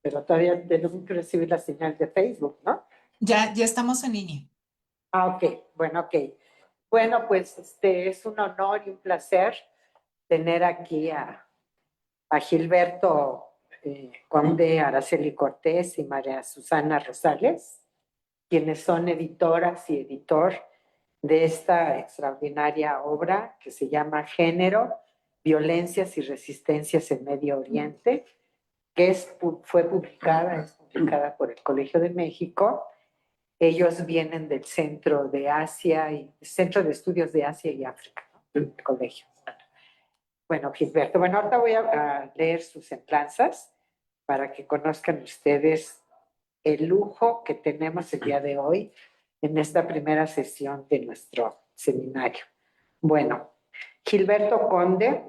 pero todavía tenemos que recibir la señal de Facebook, ¿no? Ya estamos en línea. Ok, bueno, ok. Bueno, pues es un honor y un placer tener aquí a Gilberto Conde, Araceli Cortés y María Susana Rosales, quienes son editoras y editor de esta extraordinaria obra que se llama Género, Violencias y Resistencias en Medio Oriente, que fue publicada por el Colegio de México. Ellos vienen del Centro de Asia y Centro de Estudios de Asia y África, ¿no? El colegio. Bueno, Gilberto, bueno, ahorita voy a leer sus semblanzas para que conozcan ustedes el lujo que tenemos el día de hoy en esta primera sesión de nuestro seminario. Bueno, Gilberto Conde,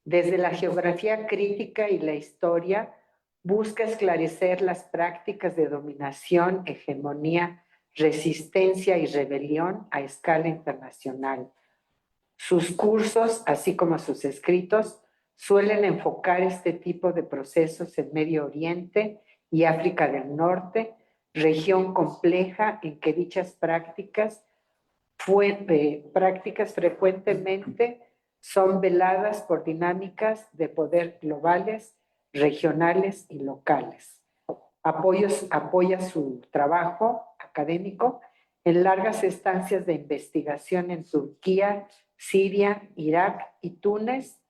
desde la geografía crítica y la historia, busca esclarecer las prácticas de dominación, hegemonía, resistencia y rebelión a escala internacional. Sus cursos, así como sus escritos, suelen enfocar este tipo de procesos en Medio Oriente y África del Norte, región compleja en que dichas prácticas frecuentemente son veladas por dinámicas de poder globales, regionales y locales. Apoya su trabajo académico en largas estancias de investigación en Turquía, Siria, Irak y Túnez,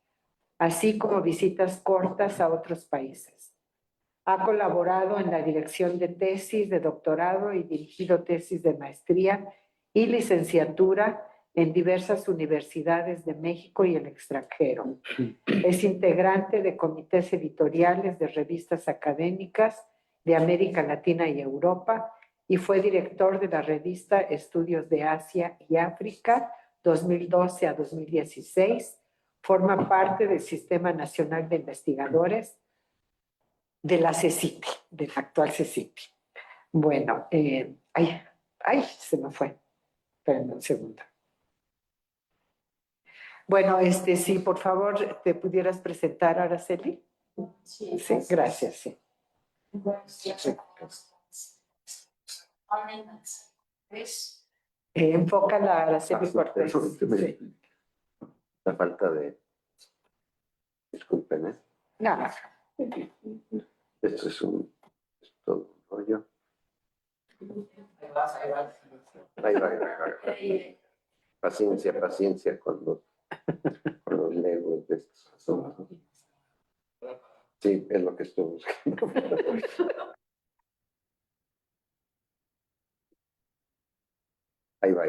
así como visitas cortas a otros países. Ha colaborado en la dirección de tesis de doctorado y dirigido tesis de maestría y licenciatura en diversas universidades de México y el extranjero. Es integrante de comités editoriales de revistas académicas de América Latina y Europa y fue director de la revista Estudios de Asia y África 2012 a 2016. Forma parte del Sistema Nacional de Investigadores de la CECITI, de la actual CECITI. Bueno, se me fue. Espérenme un segundo. Bueno, sí, por favor, ¿te pudieras presentar, Araceli? Sí, gracias, sí. Enfócala, Araceli Cortés. Sí. La falta de... Disculpen, ¿eh? Nada. Esto es todo un rollo. Ahí va. Paciencia con los legos de estos. Sí, es lo que estoy buscando. Ahí va.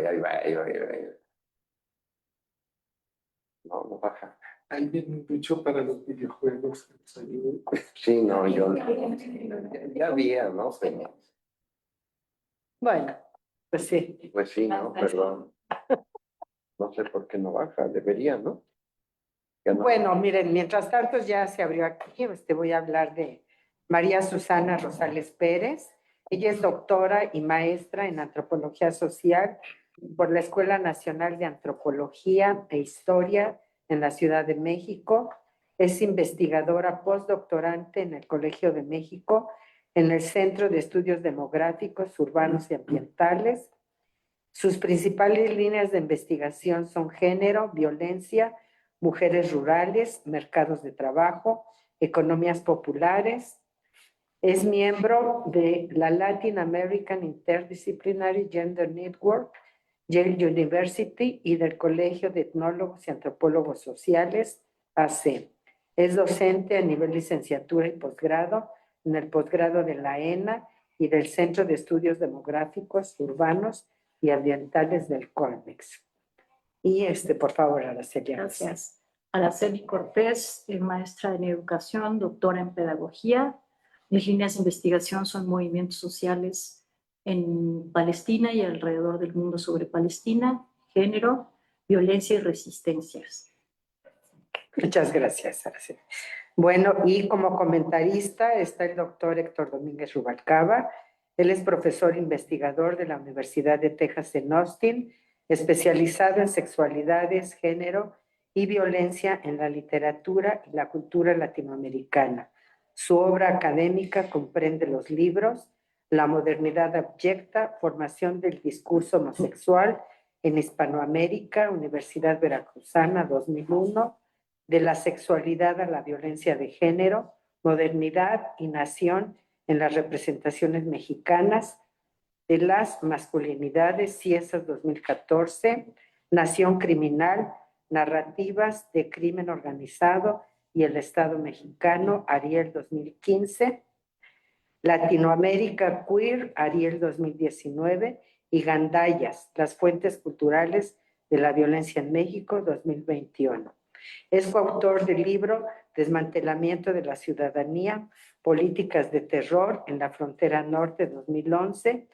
No baja. Hay bien mucho para los videojuegos. Sí, no, yo ya había, ¿no? Bueno, pues sí. Pues sí, no, perdón. No sé por qué no baja, debería, ¿no? No. Bueno, miren, mientras tanto ya se abrió aquí, voy a hablar de María Susana Rosales Pérez. Ella es doctora y maestra en Antropología Social por la Escuela Nacional de Antropología e Historia en la Ciudad de México. Es investigadora postdoctorante en el Colegio de México, en el Centro de Estudios Demográficos, Urbanos y Ambientales. Sus principales líneas de investigación son género, violencia, mujeres rurales, mercados de trabajo, economías populares. Es miembro de la Latin American Interdisciplinary Gender Network, Yale University y del Colegio de Etnólogos y Antropólogos Sociales, AC. Es docente a nivel licenciatura y posgrado, en el posgrado de la ENA y del Centro de Estudios Demográficos, Urbanos y Ambientales del Colmex. Y por favor, Araceli. Gracias. Araceli Cortés, maestra en educación, doctora en pedagogía. Mis líneas de investigación son movimientos sociales en Palestina y alrededor del mundo sobre Palestina, género, violencia y resistencias. Muchas gracias, Araceli. Bueno, y como comentarista está el doctor Héctor Domínguez Rubalcaba. Él es profesor investigador de la Universidad de Texas en Austin, especializado en sexualidades, género y violencia en la literatura y la cultura latinoamericana. Su obra académica comprende los libros La modernidad abyecta, formación del discurso homosexual en Hispanoamérica, Universidad Veracruzana, 2001, De la sexualidad a la violencia de género, modernidad y nación en las representaciones mexicanas, de las masculinidades, Ciesas 2014, Nación Criminal, Narrativas de Crimen Organizado y el Estado Mexicano, Ariel 2015, Latinoamérica Queer, Ariel 2019, y Gandayas, las fuentes culturales de la violencia en México, 2021. Es coautor del libro Desmantelamiento de la ciudadanía, políticas de terror en la frontera norte, 2011.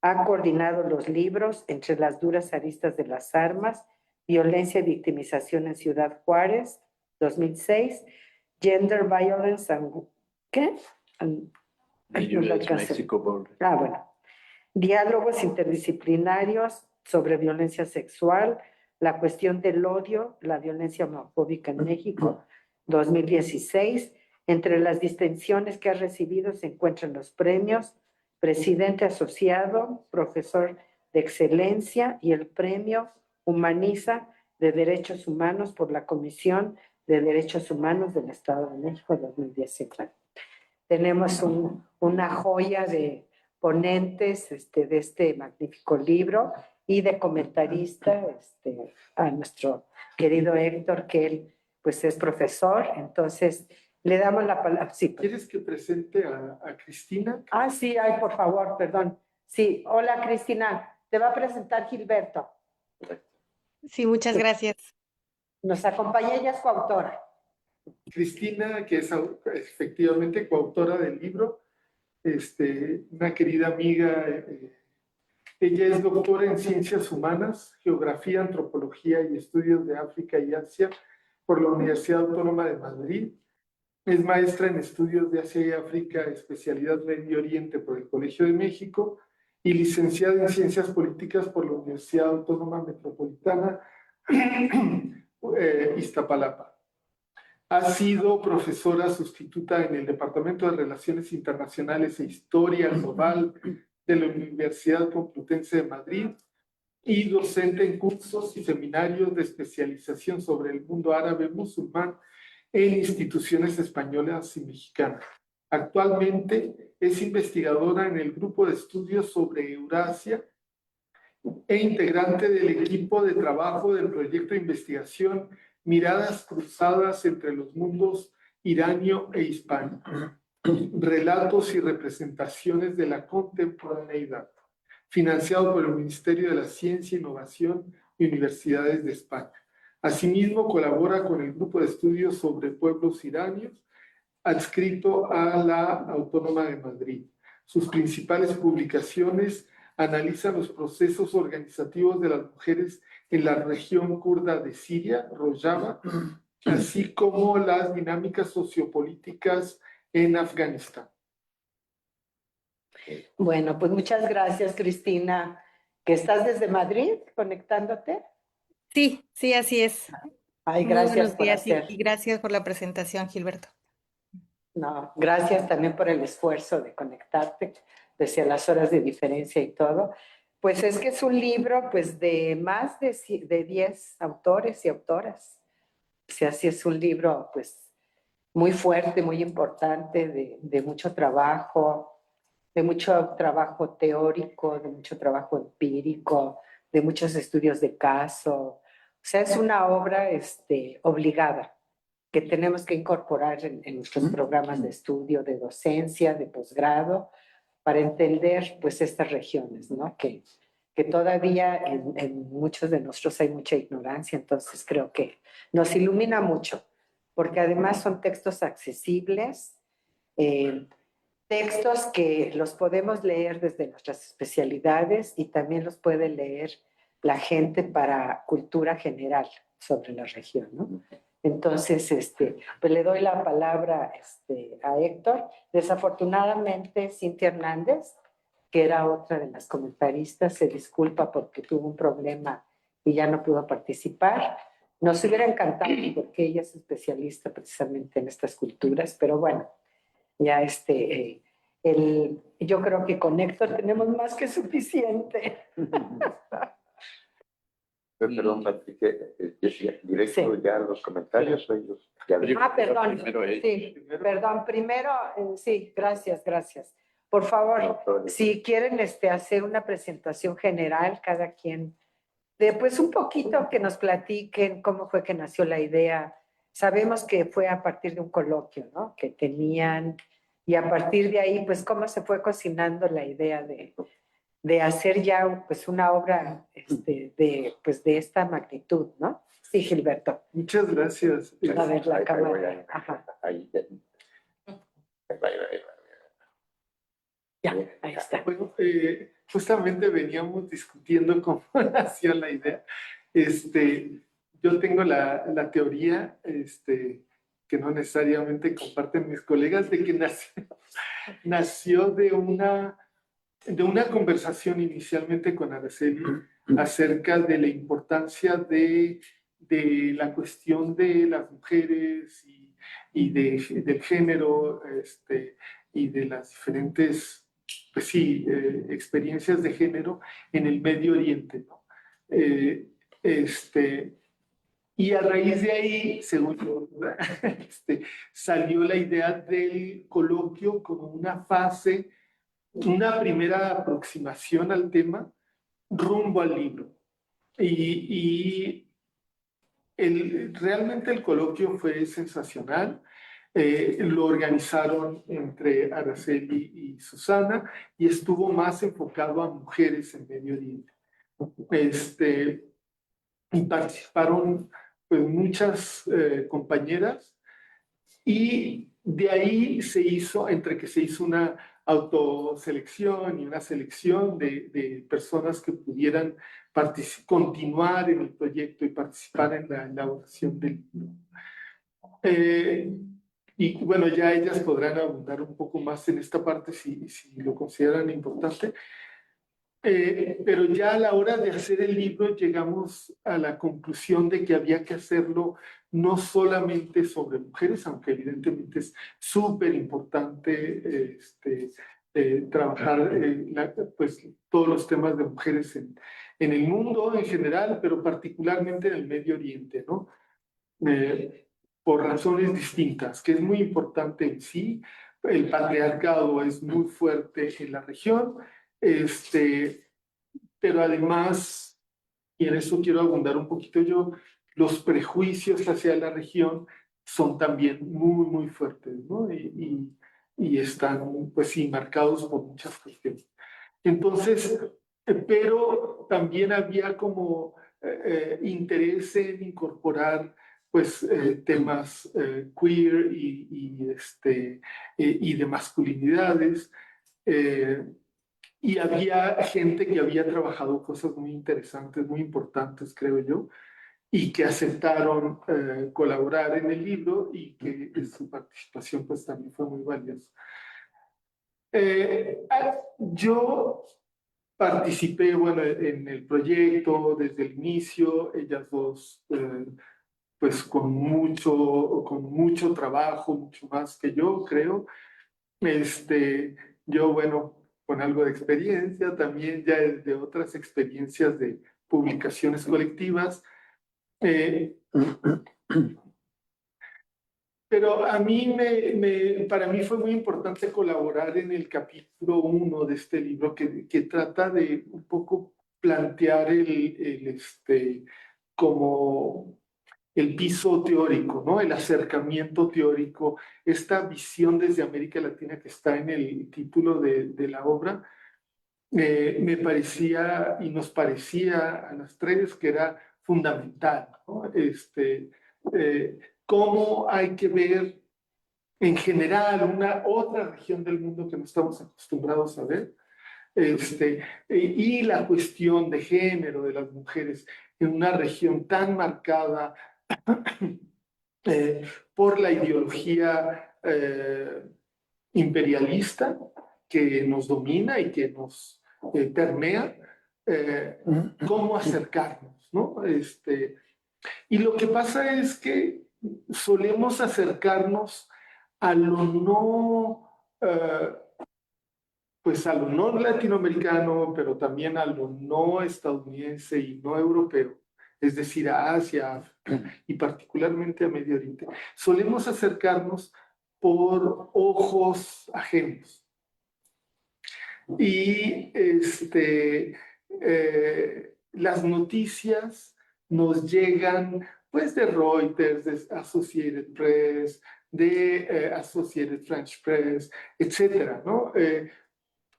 Ha coordinado los libros Entre las duras aristas de las armas, Violencia y victimización en Ciudad Juárez, 2006, Gender Violence and... ¿Qué? Mexico Border. Bueno. Diálogos interdisciplinarios sobre violencia sexual, la cuestión del odio, la violencia homofóbica en México, 2016. Entre las distinciones que ha recibido se encuentran los premios Presidente Asociado, Profesor de Excelencia y el Premio Humaniza de Derechos Humanos por la Comisión de Derechos Humanos del Estado de México, 2019. Tenemos una joya de ponentes de este magnífico libro y de comentarista a nuestro querido Héctor, que él pues es profesor. Entonces le damos la palabra. Sí. ¿Quieres que presente a Cristina? Sí, por favor, perdón. Sí, hola Cristina, te va a presentar Gilberto. Sí, muchas gracias. Nos acompaña, ella es coautora. Cristina, que es efectivamente coautora del libro, una querida amiga. Ella es doctora en Ciencias Humanas, Geografía, Antropología y Estudios de África y Asia por la Universidad Autónoma de Madrid. Es maestra en Estudios de Asia y África, especialidad Medio Oriente por el Colegio de México y licenciada en Ciencias Políticas por la Universidad Autónoma Metropolitana Iztapalapa. Ha sido profesora sustituta en el Departamento de Relaciones Internacionales e Historia Global de la Universidad Complutense de Madrid y docente en cursos y seminarios de especialización sobre el mundo árabe musulmán en instituciones españolas y mexicanas. Actualmente es investigadora en el Grupo de Estudios sobre Eurasia e integrante del equipo de trabajo del proyecto de investigación Miradas Cruzadas entre los mundos iranio e hispano, relatos y representaciones de la contemporaneidad, financiado por el Ministerio de la Ciencia, Innovación y Universidades de España. Asimismo, colabora con el Grupo de Estudios sobre Pueblos Iranios, adscrito a la Autónoma de Madrid. Sus principales publicaciones analizan los procesos organizativos de las mujeres en la región kurda de Siria, Rojava, así como las dinámicas sociopolíticas en Afganistán. Bueno, pues muchas gracias, Cristina, que estás desde Madrid conectándote. Sí, así es. Ay, Muy gracias buenos por días hacer. y gracias por la presentación, Gilberto. No, gracias también por el esfuerzo de conectarte, pese a las horas de diferencia y todo. Pues es que es un libro pues de más de 10 autores y autoras. O sea, sí es un libro pues muy fuerte, muy importante, de mucho trabajo teórico, de mucho trabajo empírico, de muchos estudios de caso. O sea, es una obra obligada que tenemos que incorporar en nuestros programas de estudio, de docencia, de posgrado, para entender pues estas regiones, ¿no? Que todavía en muchos de nosotros hay mucha ignorancia, entonces creo que nos ilumina mucho, porque además son textos accesibles, textos que los podemos leer desde nuestras especialidades y también los puede leer la gente para cultura general sobre la región, ¿no? Entonces, pues le doy la palabra a Héctor. Desafortunadamente, Cintia Hernández, que era otra de las comentaristas, se disculpa porque tuvo un problema y ya no pudo participar. Nos hubiera encantado porque ella es especialista precisamente en estas culturas, pero bueno, Ya yo creo que con Héctor tenemos más que suficiente. Perdón, Patrick, directo Sí. ya a los comentarios o ellos. Ya Perdón. Primero ellos. Sí, perdón. Primero, sí, gracias. Por favor, si quieren hacer una presentación general, cada quien, después un poquito que nos platiquen cómo fue que nació la idea. Sabemos que fue a partir de un coloquio, ¿no? Que tenían, y a partir de ahí, pues, cómo se fue cocinando la idea de hacer ya, pues, una obra de esta magnitud, ¿no? Sí, Gilberto. Muchas gracias. A ver, la Ahí cámara. voy, ahí. Ajá. Ahí. Ya, ahí está. Bueno, justamente veníamos discutiendo cómo nació la idea. Yo tengo la teoría, que no necesariamente comparten mis colegas, de que nació de una conversación inicialmente con Araceli acerca de la importancia de la cuestión de las mujeres y del género, y de las diferentes, pues sí, experiencias de género en el Medio Oriente, ¿no? Y a raíz de ahí, según yo, salió la idea del coloquio como una fase, una primera aproximación al tema rumbo al libro. Realmente el coloquio fue sensacional. Lo organizaron entre Araceli y Susana y estuvo más enfocado a mujeres en Medio Oriente. Y participaron pues, muchas compañeras, y de ahí entre que se hizo una autoselección y una selección de personas que pudieran continuar en el proyecto y participar en la elaboración del libro. Y bueno, ya ellas podrán abundar un poco más en esta parte si lo consideran importante. Pero ya a la hora de hacer el libro llegamos a la conclusión de que había que hacerlo no solamente sobre mujeres, aunque evidentemente es súper importante trabajar pues, todos los temas de mujeres en el mundo en general, pero particularmente en el Medio Oriente, ¿no? Por razones distintas, que es muy importante en sí. El patriarcado es muy fuerte en la región, pero además, y en eso quiero abundar un poquito yo, los prejuicios hacia la región son también muy, muy fuertes, ¿no? Y están, pues sí, marcados por muchas cuestiones. Entonces, pero también había como interés en incorporar pues temas queer y de masculinidades, y había gente que había trabajado cosas muy interesantes, muy importantes, creo yo, y que aceptaron colaborar en el libro, y que su participación pues también fue muy valiosa. Yo participé, bueno, en el proyecto desde el inicio, ellas dos, pues con mucho trabajo, mucho más que yo, creo. Yo, bueno, con algo de experiencia, también ya de otras experiencias de publicaciones colectivas. Pero a mí para mí fue muy importante colaborar en el capítulo 1 de este libro, que trata de un poco plantear como el piso teórico, ¿no? El acercamiento teórico, esta visión desde América Latina que está en el título de la obra. Me parecía y nos parecía a las tres que era fundamental, ¿no? Cómo hay que ver en general una otra región del mundo que no estamos acostumbrados a ver, y la cuestión de género de las mujeres en una región tan marcada por la ideología imperialista que nos domina y que nos permea, cómo acercarnos, ¿no? Y lo que pasa es que solemos acercarnos a lo no pues a lo no latinoamericano, pero también a lo no estadounidense y no europeo, es decir, a Asia, África y particularmente a Medio Oriente, solemos acercarnos por ojos ajenos. Y las noticias nos llegan pues de Reuters, de Associated Press, de Associated French Press, etcétera, ¿no?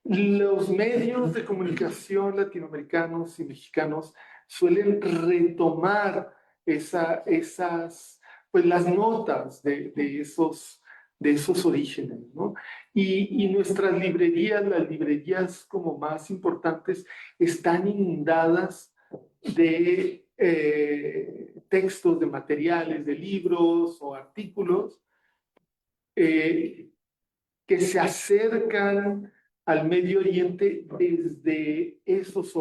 Los medios de comunicación latinoamericanos y mexicanos suelen retomar pues las notas de esos orígenes, ¿no? Y nuestras librerías, las librerías como más importantes, están inundadas de textos, de materiales, de libros o artículos que se acercan al Medio Oriente desde esos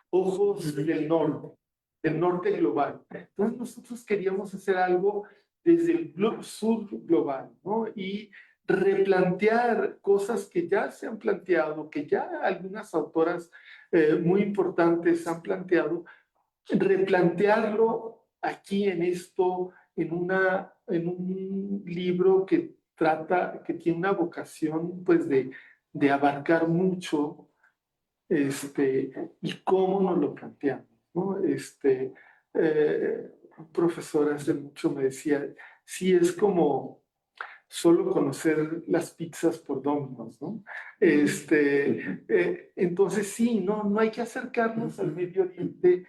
ojos del norte global. Entonces nosotros queríamos hacer algo desde el sur global, ¿no? Y replantear cosas que ya se han planteado, que ya algunas autoras muy importantes han planteado, replantearlo aquí en esto, en un libro que tiene una vocación pues de abarcar mucho, y cómo nos lo planteamos, ¿no? Un profesor hace mucho me decía, sí, es como solo conocer las pizzas por Domino's, ¿no? Entonces sí, no hay que acercarnos al Medio Oriente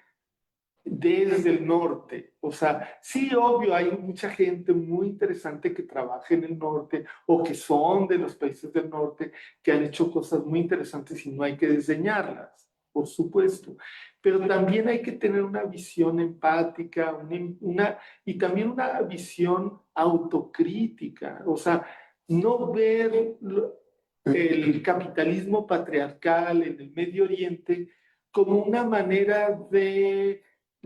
desde el norte. O sea, sí, obvio, hay mucha gente muy interesante que trabaja en el norte o que son de los países del norte, que han hecho cosas muy interesantes y no hay que desdeñarlas, por supuesto. Pero también hay que tener una visión empática y también una visión autocrítica. O sea, no ver el capitalismo patriarcal en el Medio Oriente como una manera de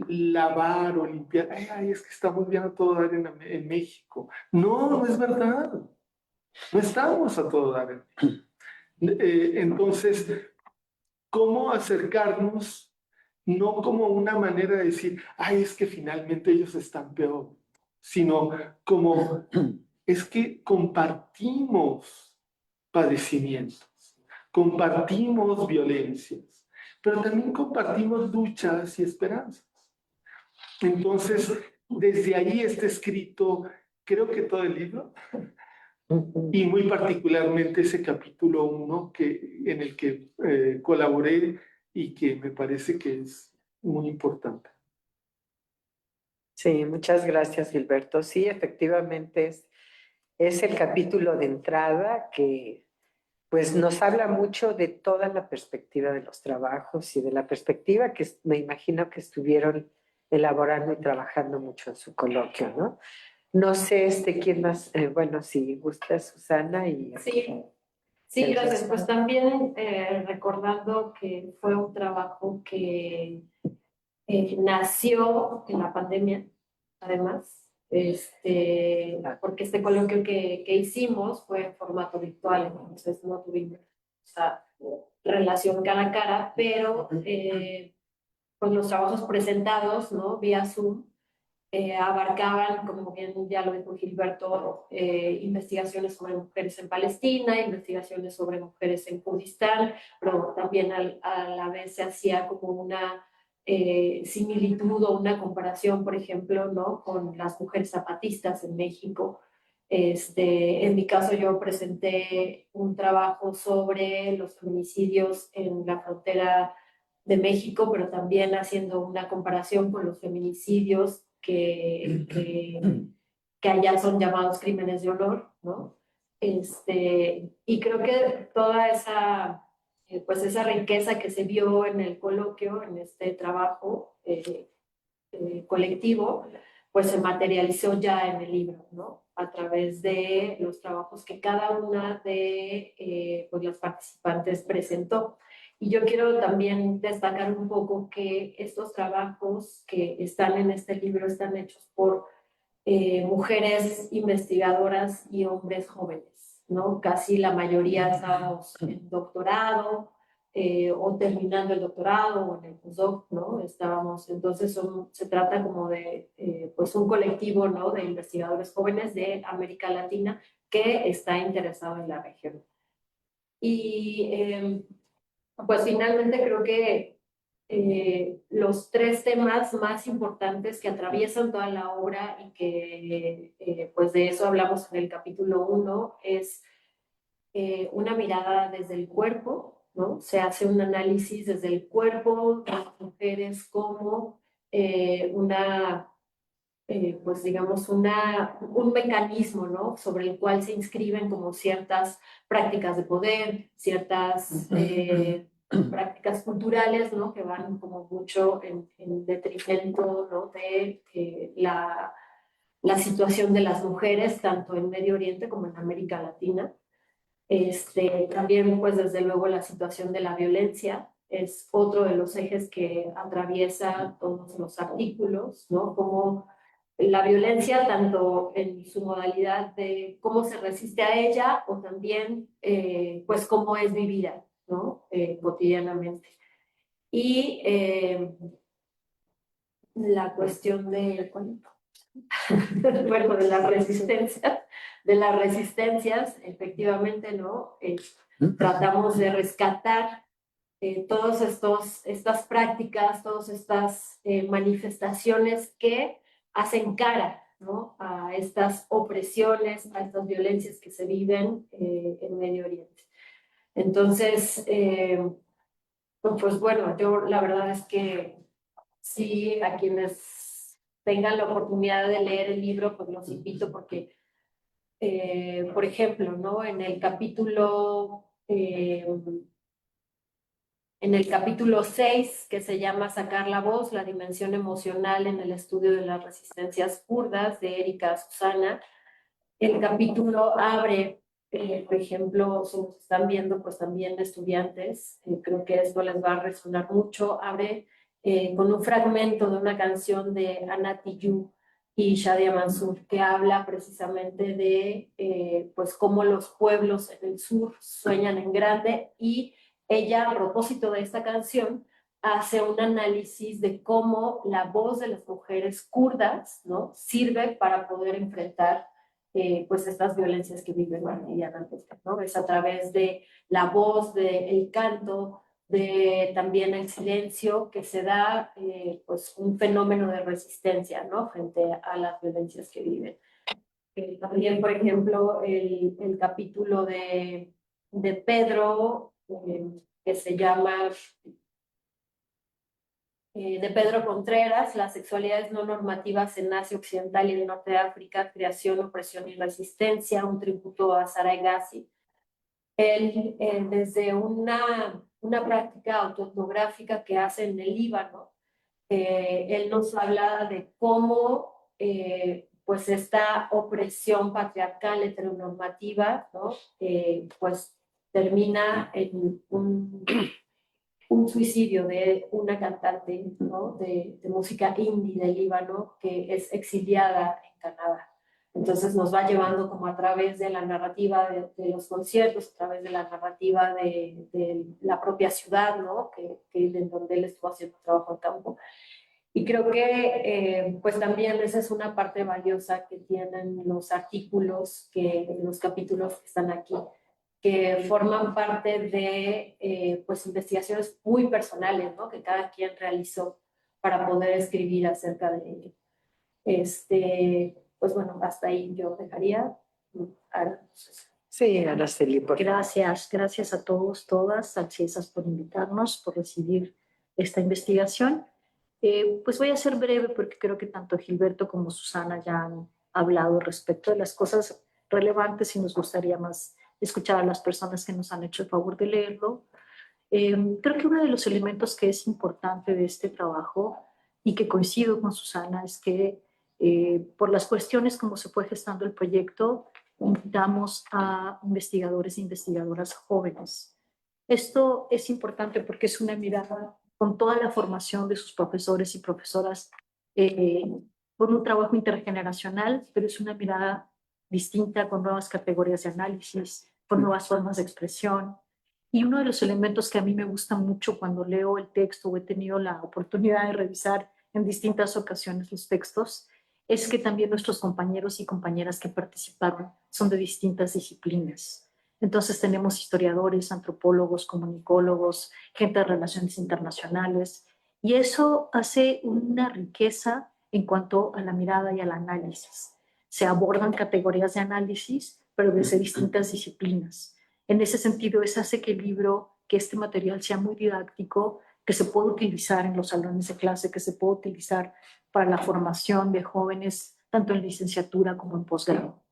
lavar o limpiar. Ay, es que estamos bien a todo dar en México. No es verdad. No estamos a todo dar. Entonces, ¿cómo acercarnos? No como una manera de decir, ay, es que finalmente ellos están peor, sino como, es que compartimos padecimientos, compartimos violencias, pero también compartimos luchas y esperanzas. Entonces, desde ahí está escrito, creo que todo el libro, y muy particularmente ese capítulo 1 en el que colaboré y que me parece que es muy importante. Sí, muchas gracias, Gilberto. Sí, efectivamente es el capítulo de entrada que pues nos habla mucho de toda la perspectiva de los trabajos y de la perspectiva que me imagino que estuvieron elaborando y trabajando mucho en su coloquio, ¿no? No sé, quién más, bueno, si gusta Susana y... Sí, gracias. Pues también recordando que fue un trabajo que nació en la pandemia, además, porque este coloquio que hicimos fue en formato virtual, entonces no tuvimos esa relación cara a cara, pero pues los trabajos presentados, ¿no? Vía Zoom, abarcaban, como bien ya lo dijo Gilberto, investigaciones sobre mujeres en Palestina, investigaciones sobre mujeres en Kurdistán, pero también a la vez se hacía como una similitud o una comparación, por ejemplo, ¿no? Con las mujeres zapatistas en México. En mi caso yo presenté un trabajo sobre los feminicidios en la frontera de México, pero también haciendo una comparación con los feminicidios que allá son llamados crímenes de honor, ¿no? Y creo que toda pues esa riqueza que se vio en el coloquio, en este trabajo colectivo, pues se materializó ya en el libro, ¿no? A través de los trabajos que cada una de pues las participantes presentó. Y yo quiero también destacar un poco que estos trabajos que están en este libro están hechos por mujeres investigadoras y hombres jóvenes. ¿no? Casi la mayoría estábamos en doctorado o terminando el doctorado o en el postdoc, ¿no? Estábamos, entonces se trata como de pues un colectivo, ¿no? De investigadores jóvenes de América Latina que está interesado en la región. Y pues finalmente creo que los tres temas más importantes que atraviesan toda la obra y que pues de eso hablamos en el capítulo 1 es una mirada desde el cuerpo, ¿no? Se hace un análisis desde el cuerpo de las mujeres como pues digamos, un mecanismo, ¿no? Sobre el cual se inscriben como ciertas prácticas de poder, ciertas prácticas culturales, ¿no? Que van como mucho en detrimento, ¿no? De la situación de las mujeres, tanto en Medio Oriente como en América Latina. También, pues, desde luego, la situación de la violencia es otro de los ejes que atraviesa todos los artículos, ¿no? Como la violencia, tanto en su modalidad de cómo se resiste a ella o también, pues, cómo es vivida, ¿no? Cotidianamente. Y la cuestión de, bueno, de las resistencias, efectivamente, ¿no? Tratamos de rescatar todas estas prácticas, todas estas manifestaciones que hacen cara, ¿no? A estas opresiones, a estas violencias que se viven en Medio Oriente. Entonces, pues bueno, yo la verdad es que sí, a quienes tengan la oportunidad de leer el libro, pues los invito porque, por ejemplo, ¿no? En el capítulo 6, que se llama Sacar la voz, la dimensión emocional en el estudio de las resistencias kurdas, de Erika Susana, el capítulo abre, por ejemplo, si nos están viendo, pues también estudiantes, creo que esto les va a resonar mucho, abre con un fragmento de una canción de Anna Tijoux y Shadia Mansour, que habla precisamente de pues cómo los pueblos en el sur sueñan en grande, y ella, a propósito de esta canción, hace un análisis de cómo la voz de las mujeres kurdas, ¿no? Sirve para poder enfrentar pues estas violencias que viven cotidianamente, ¿no? Es a través de la voz, del canto, de también el silencio, que se da pues un fenómeno de resistencia, ¿no? Frente a las violencias que viven. También, por ejemplo, el capítulo de Pedro, que se llama de Pedro Contreras, Las sexualidades no normativas en Asia Occidental y el Norte de África, creación, opresión y resistencia, un tributo a Sara Hegazi. Él, desde una práctica autoetnográfica que hace en el Líbano, él nos habla de cómo pues esta opresión patriarcal heteronormativa, ¿no? Pues termina en un suicidio de una cantante, ¿no? de música indie del Líbano, que es exiliada en Canadá. Entonces nos va llevando como a través de la narrativa de los conciertos, a través de la narrativa de la propia ciudad, ¿no? en donde él estuvo haciendo trabajo en campo. Y creo que pues también esa es una parte valiosa que tienen los artículos, los capítulos que están aquí, que forman parte de pues investigaciones muy personales, ¿no? Que cada quien realizó para poder escribir acerca de ello. Pues bueno, hasta ahí yo dejaría. Sí, Araceli, por favor. Gracias a todos, todas, ansiosas por invitarnos, por recibir esta investigación. Pues voy a ser breve porque creo que tanto Gilberto como Susana ya han hablado respecto de las cosas relevantes y nos gustaría más escuchar a las personas que nos han hecho el favor de leerlo. Creo que uno de los elementos que es importante de este trabajo y que coincido con Susana es que por las cuestiones como se fue gestando el proyecto, invitamos a investigadores e investigadoras jóvenes. Esto es importante porque es una mirada con toda la formación de sus profesores y profesoras, con un trabajo intergeneracional, pero es una mirada distinta, con nuevas categorías de análisis, con nuevas formas de expresión. Y uno de los elementos que a mí me gusta mucho cuando leo el texto o he tenido la oportunidad de revisar en distintas ocasiones los textos es que también nuestros compañeros y compañeras que participaron son de distintas disciplinas. Entonces tenemos historiadores, antropólogos, comunicólogos, gente de relaciones internacionales, y eso hace una riqueza en cuanto a la mirada y al análisis. Se abordan categorías de análisis, pero desde distintas disciplinas. En ese sentido, eso hace que el libro, que este material sea muy didáctico, que se pueda utilizar en los salones de clase, que se pueda utilizar para la formación de jóvenes, tanto en licenciatura como en posgrado.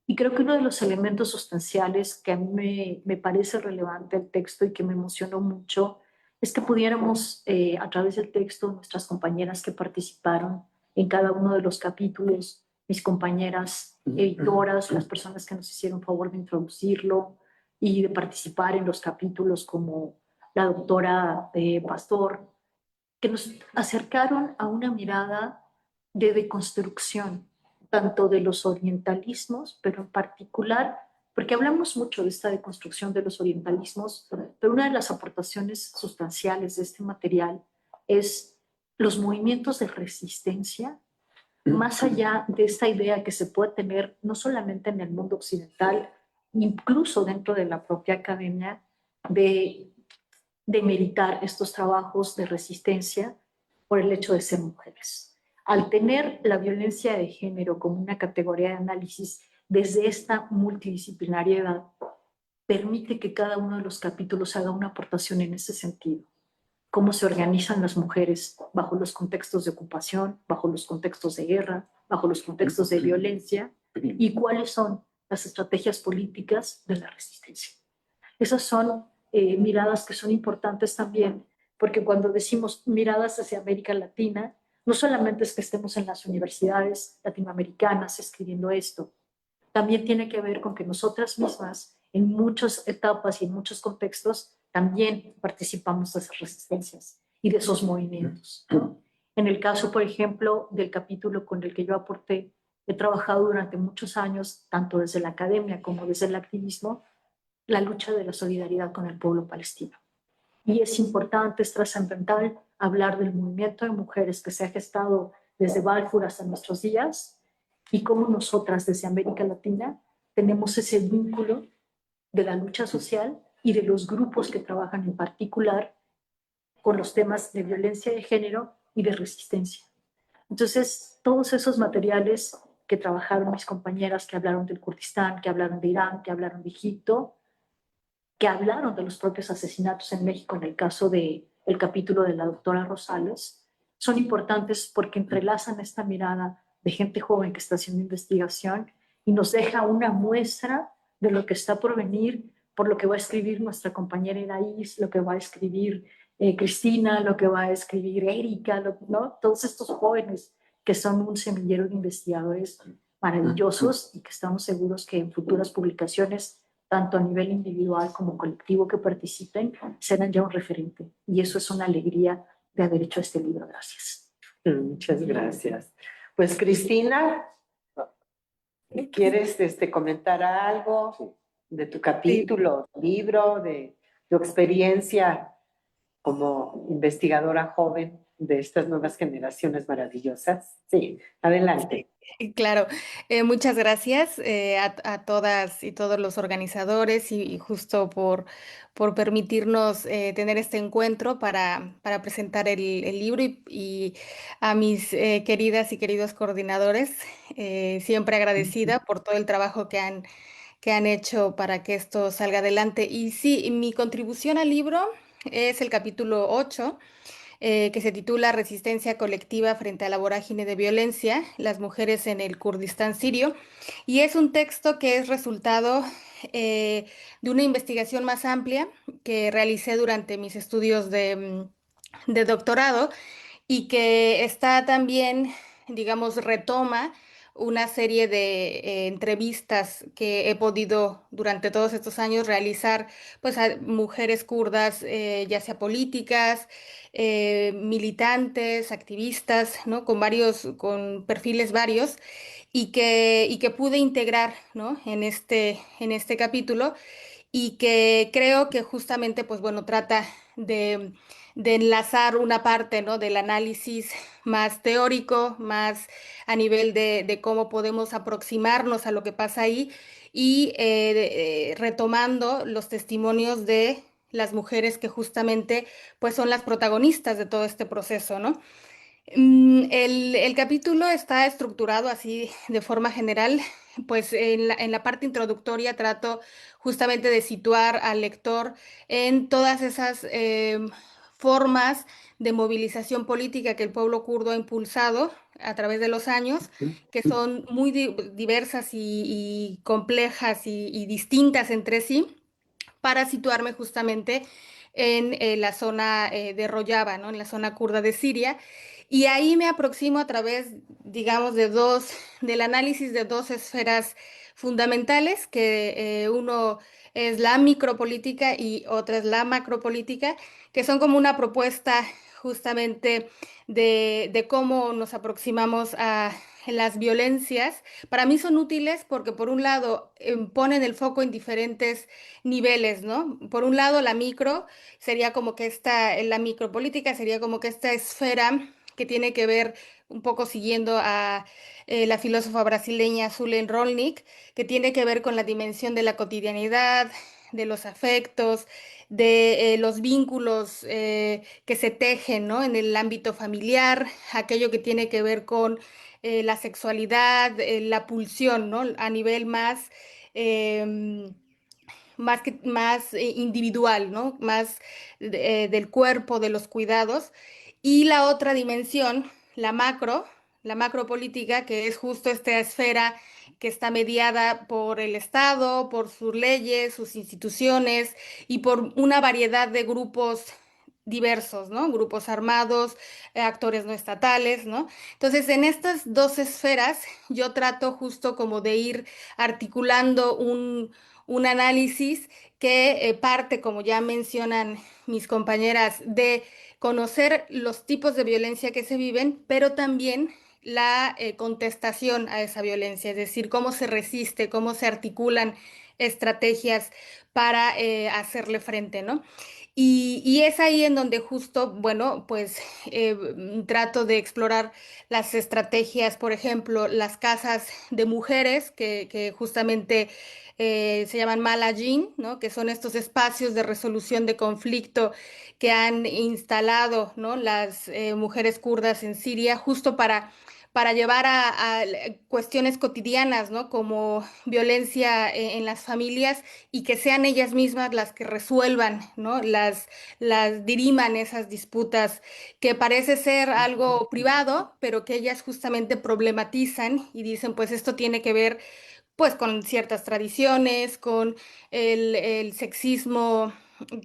Y creo que uno de los elementos sustanciales que a mí me parece relevante el texto y que me emocionó mucho es que pudiéramos, a través del texto, nuestras compañeras que participaron en cada uno de los capítulos, mis compañeras editoras, las personas que nos hicieron favor de introducirlo y de participar en los capítulos, como la doctora Pastor, que nos acercaron a una mirada de deconstrucción, tanto de los orientalismos, pero en particular, porque hablamos mucho de esta deconstrucción de los orientalismos, pero una de las aportaciones sustanciales de este material es los movimientos de resistencia, más allá de esta idea que se puede tener no solamente en el mundo occidental, incluso dentro de la propia academia, de demeritar estos trabajos de resistencia por el hecho de ser mujeres. Al tener la violencia de género como una categoría de análisis desde esta multidisciplinariedad, permite que cada uno de los capítulos haga una aportación en ese sentido. Cómo se organizan las mujeres bajo los contextos de ocupación, bajo los contextos de guerra, bajo los contextos de violencia, y cuáles son las estrategias políticas de la resistencia. Esas son miradas que son importantes también, porque cuando decimos miradas hacia América Latina, no solamente es que estemos en las universidades latinoamericanas escribiendo esto, también tiene que ver con que nosotras mismas, en muchas etapas y en muchos contextos, también participamos de esas resistencias y de esos movimientos, ¿no? En el caso, por ejemplo, del capítulo con el que yo aporté, he trabajado durante muchos años, tanto desde la academia como desde el activismo, la lucha de la solidaridad con el pueblo palestino. Y es importante, es trascendental hablar del movimiento de mujeres que se ha gestado desde Balfour hasta nuestros días y cómo nosotras desde América Latina tenemos ese vínculo de la lucha social y de los grupos que trabajan en particular con los temas de violencia de género y de resistencia. Entonces, todos esos materiales que trabajaron mis compañeras, que hablaron del Kurdistán, que hablaron de Irán, que hablaron de Egipto, que hablaron de los propios asesinatos en México en el caso del capítulo de la doctora Rosales, son importantes porque entrelazan esta mirada de gente joven que está haciendo investigación y nos deja una muestra de lo que está por venir, por lo que va a escribir nuestra compañera Iraís, lo que va a escribir Cristina, lo que va a escribir Erika, ¿no? Todos estos jóvenes que son un semillero de investigadores maravillosos y que estamos seguros que en futuras publicaciones, tanto a nivel individual como colectivo que participen, serán ya un referente. Y eso es una alegría de haber hecho este libro. Gracias. Muchas gracias. Pues Cristina, ¿quieres comentar algo de tu capítulo, libro, de tu experiencia como investigadora joven de estas nuevas generaciones maravillosas? Sí, adelante. Claro, muchas gracias a todas y todos los organizadores y justo por permitirnos tener este encuentro para presentar el libro y a mis queridas y queridos coordinadores, siempre agradecida por todo el trabajo que han hecho para que esto salga adelante. Y sí, mi contribución al libro es el capítulo 8, que se titula Resistencia colectiva frente a la vorágine de violencia, las mujeres en el Kurdistán sirio, y es un texto que es resultado de una investigación más amplia que realicé durante mis estudios de doctorado y que está también, digamos, retoma una serie de entrevistas que he podido durante todos estos años realizar pues a mujeres kurdas, ya sea políticas, militantes, activistas, ¿no? Con perfiles varios y que pude integrar, ¿no? En este capítulo y que creo que justamente, pues bueno, trata de, de enlazar una parte, ¿no? Del análisis más teórico, más a nivel de cómo podemos aproximarnos a lo que pasa ahí y retomando los testimonios de las mujeres que justamente pues son las protagonistas de todo este proceso, ¿no? El capítulo está estructurado así de forma general, pues en la parte introductoria trato justamente de situar al lector en todas esas formas de movilización política que el pueblo kurdo ha impulsado a través de los años, que son muy diversas y complejas y distintas entre sí para situarme justamente en la zona de Rojava, ¿no? En la zona kurda de Siria. Y ahí me aproximo a través, digamos, del análisis de dos esferas fundamentales, que uno es la micropolítica y otra es la macropolítica, que son como una propuesta justamente de cómo nos aproximamos a las violencias. Para mí son útiles porque por un lado ponen el foco en diferentes niveles, ¿no? Por un lado, la micro sería como que la micropolítica sería como que esta esfera que tiene que ver un poco siguiendo a la filósofa brasileña Sulen Rolnik, que tiene que ver con la dimensión de la cotidianidad, de los afectos, de los vínculos que se tejen, ¿no? En el ámbito familiar, aquello que tiene que ver con la sexualidad, la pulsión, ¿no? A nivel em, más individual, ¿no? Más del cuerpo, de los cuidados. Y la otra dimensión, la macropolítica, que es justo esta esfera que está mediada por el Estado, por sus leyes, sus instituciones y por una variedad de grupos diversos, ¿no? Grupos armados, actores no estatales, ¿no? Entonces, en estas dos esferas, yo trato justo como de ir articulando un análisis que parte, como ya mencionan mis compañeras, de conocer los tipos de violencia que se viven, pero también la contestación a esa violencia, es decir, cómo se resiste, cómo se articulan estrategias para hacerle frente, ¿no? Y es ahí en donde justo, bueno, pues trato de explorar las estrategias, por ejemplo, las casas de mujeres, que justamente se llaman Malajin, ¿no? Que son estos espacios de resolución de conflicto que han instalado, ¿no? Las mujeres kurdas en Siria, justo para llevar a cuestiones cotidianas, ¿no? Como violencia en las familias y que sean ellas mismas las que resuelvan, ¿no? Las diriman esas disputas que parece ser algo privado, pero que ellas justamente problematizan y dicen, pues esto tiene que ver pues con ciertas tradiciones, con el sexismo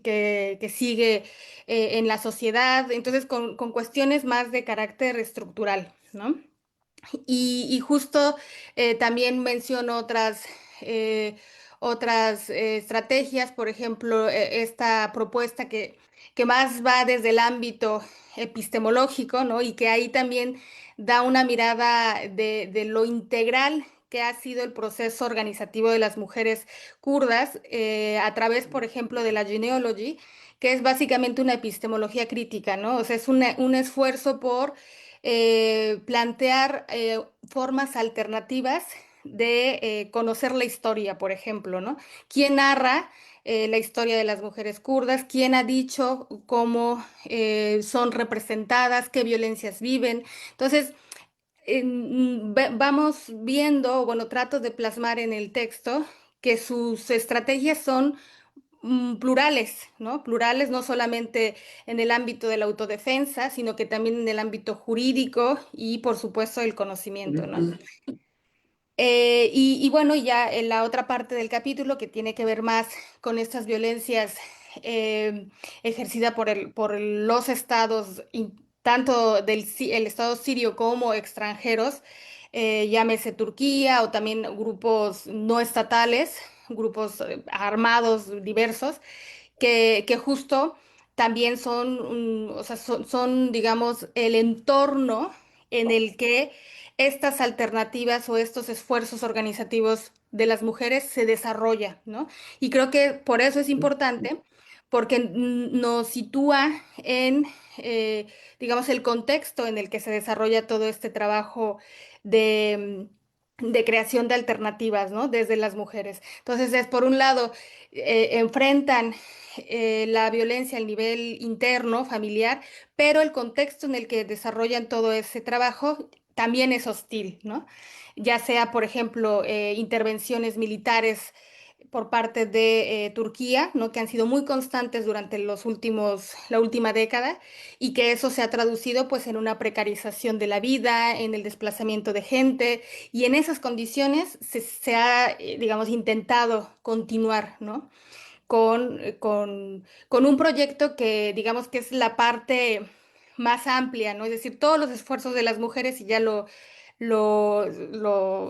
que sigue en la sociedad, entonces con cuestiones más de carácter estructural, ¿no? Y justo también menciono otras estrategias, por ejemplo, esta propuesta que más va desde el ámbito epistemológico, ¿no? Y que ahí también da una mirada de lo integral que ha sido el proceso organizativo de las mujeres kurdas a través, por ejemplo, de la genealogy, que es básicamente una epistemología crítica, ¿no? O sea, es un esfuerzo por plantear formas alternativas de conocer la historia, por ejemplo, ¿no? ¿Quién narra la historia de las mujeres kurdas? ¿Quién ha dicho cómo son representadas? ¿Qué violencias viven? Entonces, vamos viendo, bueno, trato de plasmar en el texto que sus estrategias son plurales, ¿no? Plurales no solamente en el ámbito de la autodefensa, sino que también en el ámbito jurídico y, por supuesto, el conocimiento, ¿no? Y bueno, ya en la otra parte del capítulo que tiene que ver más con estas violencias ejercidas por los estados, tanto el estado sirio como extranjeros, llámese Turquía o también grupos no estatales, grupos armados diversos, que justo también son, o sea, son, digamos, el entorno en el que estas alternativas o estos esfuerzos organizativos de las mujeres se desarrollan, ¿no? Y creo que por eso es importante, porque nos sitúa en, digamos, el contexto en el que se desarrolla todo este trabajo de creación de alternativas, ¿no? Desde las mujeres. Entonces, es por un lado, enfrentan la violencia al nivel interno, familiar, pero el contexto en el que desarrollan todo ese trabajo también es hostil, ¿no? Ya sea, por ejemplo, intervenciones militares por parte de Turquía, ¿no? Que han sido muy constantes durante la última década y que eso se ha traducido pues en una precarización de la vida, en el desplazamiento de gente y en esas condiciones se ha, digamos, intentado continuar, ¿no? Con un proyecto que digamos que es la parte más amplia, ¿no? Es decir, todos los esfuerzos de las mujeres, y ya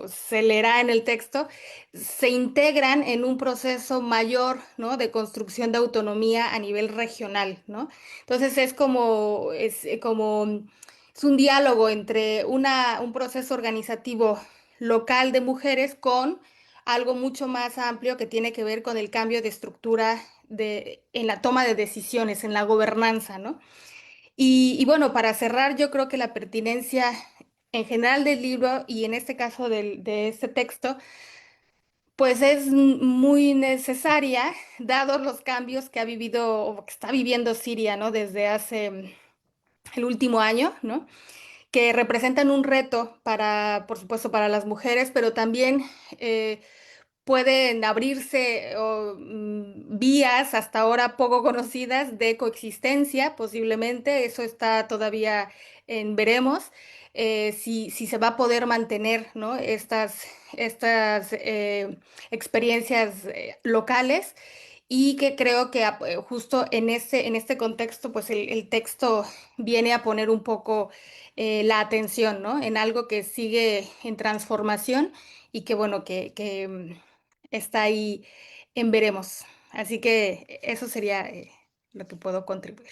se leerá en el texto, se integran en un proceso mayor, ¿no? De construcción de autonomía a nivel regional, ¿no? Entonces es un diálogo entre un proceso organizativo local de mujeres con algo mucho más amplio que tiene que ver con el cambio de estructura en la toma de decisiones, en la gobernanza, ¿no? Y bueno, para cerrar, yo creo que la pertinencia en general del libro y en este caso de este texto, pues es muy necesaria, dados los cambios que ha vivido o que está viviendo Siria, ¿no? Desde hace el último año, ¿no? Que representan un reto para, por supuesto, para las mujeres, pero también pueden abrirse vías hasta ahora poco conocidas de coexistencia, posiblemente. Eso está todavía en veremos. Si se va a poder mantener, ¿no? Estas experiencias locales y que creo que justo en este contexto, pues el texto viene a poner un poco la atención, ¿no? En algo que sigue en transformación y que bueno, está ahí en veremos. Así que eso sería lo que puedo contribuir.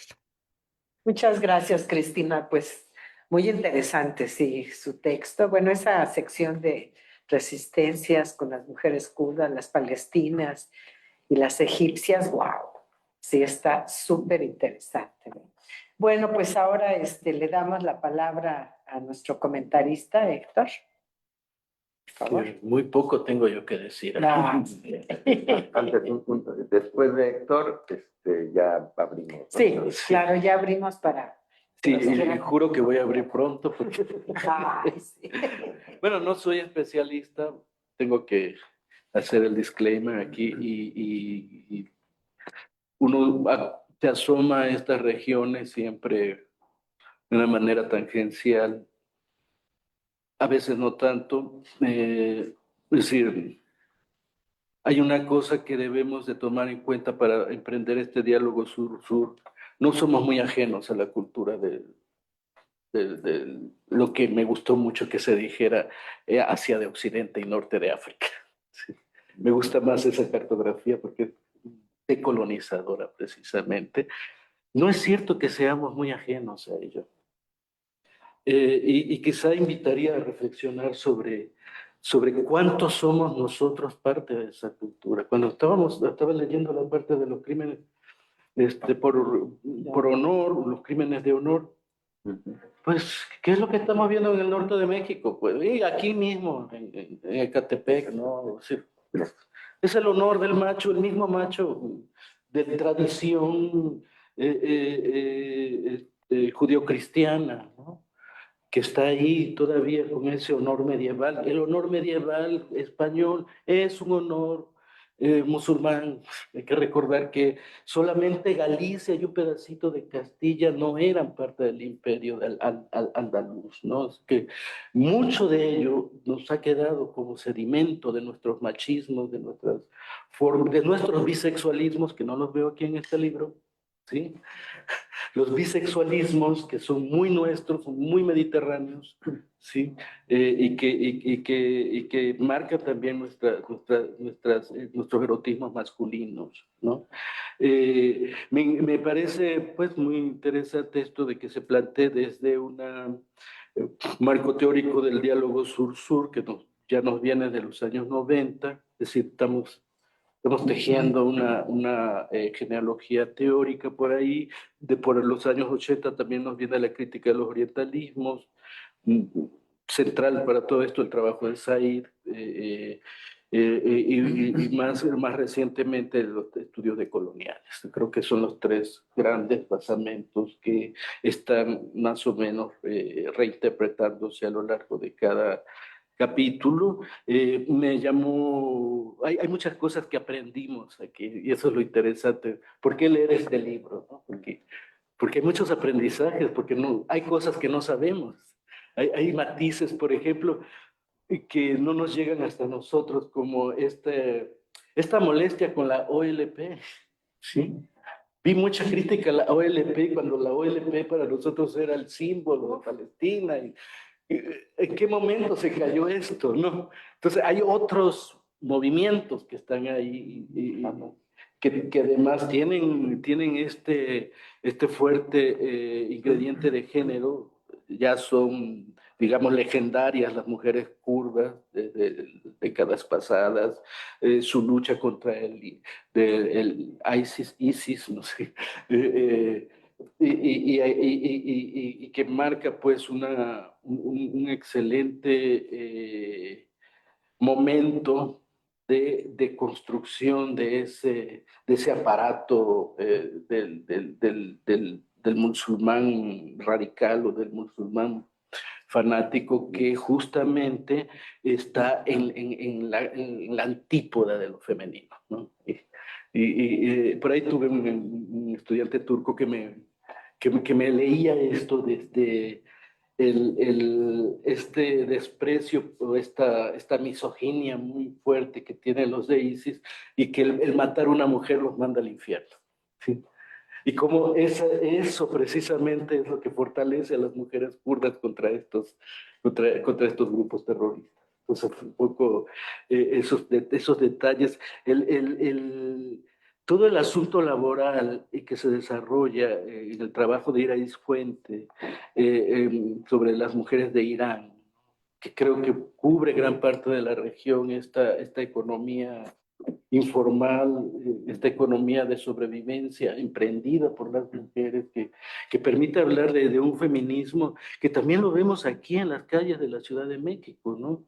Muchas gracias, Cristina. Pues muy interesante, sí, su texto. Bueno, esa sección de resistencias con las mujeres kurdas, las palestinas y las egipcias, wow, sí, está súper interesante. Bueno, pues ahora le damos la palabra a nuestro comentarista, Héctor. Por favor. Que muy poco tengo yo que decir. No. Después de Héctor, ya abrimos. Sí, claro, ya abrimos para... Sí, y juro que voy a abrir pronto porque... Ay, sí. Bueno, no soy especialista, tengo que hacer el disclaimer aquí y uno se asoma a estas regiones siempre de una manera tangencial, a veces no tanto. Es decir, hay una cosa que debemos de tomar en cuenta para emprender este diálogo sur-sur. No somos muy ajenos a la cultura de lo que me gustó mucho que se dijera Asia de Occidente y Norte de África. Sí. Me gusta más esa cartografía porque es decolonizadora precisamente. No es cierto que seamos muy ajenos a ello. Y quizá invitaría a reflexionar sobre cuántos somos nosotros parte de esa cultura. Cuando estaba leyendo la parte de los crímenes por honor, los crímenes de honor, pues, ¿qué es lo que estamos viendo en el norte de México? Pues, y aquí mismo, en Ecatepec, ¿no? Sí, es el honor del macho, el mismo macho de tradición judio-cristiana, ¿no? Que está ahí todavía con ese honor medieval. El honor medieval español es un honor musulmán. Hay que recordar que solamente Galicia y un pedacito de Castilla no eran parte del imperio andaluz, ¿no? Es que mucho de ello nos ha quedado como sedimento de nuestros machismos, de nuestros bisexualismos, que no los veo aquí en este libro, ¿sí? Los bisexualismos, que son muy nuestros, son muy mediterráneos, ¿sí? Y que marcan también nuestros erotismos masculinos, ¿no? Me parece pues muy interesante esto de que se plantee desde un marco teórico del diálogo sur-sur, que ya nos viene de los años 90, es decir, estamos tejiendo una genealogía teórica por ahí. Por los años 80 también nos viene la crítica de los orientalismos. Central para todo esto el trabajo de Said, y más recientemente los estudios decoloniales. Creo que son los tres grandes basamentos que están más o menos reinterpretándose a lo largo de cada capítulo. Me llamó, hay muchas cosas que aprendimos aquí y eso es lo interesante. ¿Por qué leer este libro? ¿No? Porque hay muchos aprendizajes, porque hay cosas que no sabemos. Hay matices, por ejemplo, que no nos llegan hasta nosotros, como esta molestia con la OLP, ¿sí? Vi mucha crítica a la OLP cuando la OLP para nosotros era el símbolo de Palestina. ¿En qué momento se cayó esto? ¿No? Entonces hay otros movimientos que están ahí que además tienen este fuerte ingrediente de género. Ya son, digamos, legendarias las mujeres kurdas desde décadas pasadas, su lucha contra el ISIS, no sé, y que marca pues un excelente momento de construcción de ese aparato del musulmán radical o del musulmán fanático que justamente está en la antípoda de lo femenino, ¿no? Por ahí tuve un estudiante turco que me leía esto desde este desprecio o esta misoginia muy fuerte que tienen los de ISIS, y que el matar a una mujer los manda al infierno, ¿sí? Y cómo eso precisamente es lo que fortalece a las mujeres kurdas contra estos grupos terroristas. Entonces, un poco esos detalles, todo el asunto laboral que se desarrolla en el trabajo de Irais Fuente sobre las mujeres de Irán, que creo que cubre gran parte de la región, esta economía informal, esta economía de sobrevivencia emprendida por las mujeres, que permite hablar de un feminismo que también lo vemos aquí en las calles de la Ciudad de México, ¿no?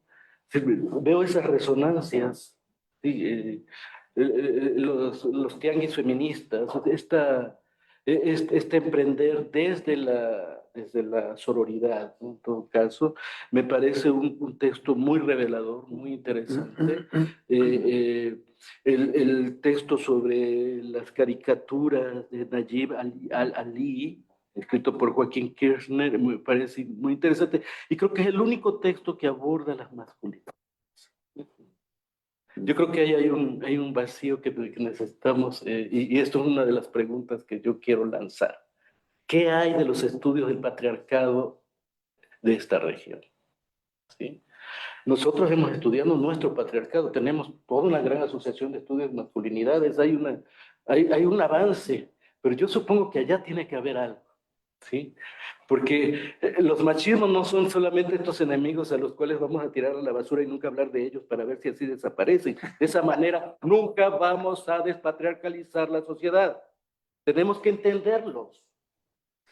Veo esas resonancias, ¿sí? Los tianguis feministas, este emprender desde la sororidad, ¿no? En todo caso, me parece un texto muy revelador, muy interesante. El texto sobre las caricaturas de Nayib Ali, escrito por Joaquín Kirchner, me parece muy interesante, y creo que es el único texto que aborda las masculinidades. Yo creo que hay un vacío que necesitamos, y esto es una de las preguntas que yo quiero lanzar. ¿Qué hay de los estudios del patriarcado de esta región? ¿Sí? Nosotros hemos estudiado nuestro patriarcado, tenemos toda una gran asociación de estudios de masculinidades, hay un avance, pero yo supongo que allá tiene que haber algo, ¿sí? Porque los machismos no son solamente estos enemigos a los cuales vamos a tirar a la basura y nunca hablar de ellos para ver si así desaparecen. De esa manera nunca vamos a despatriarcalizar la sociedad. Tenemos que entenderlos,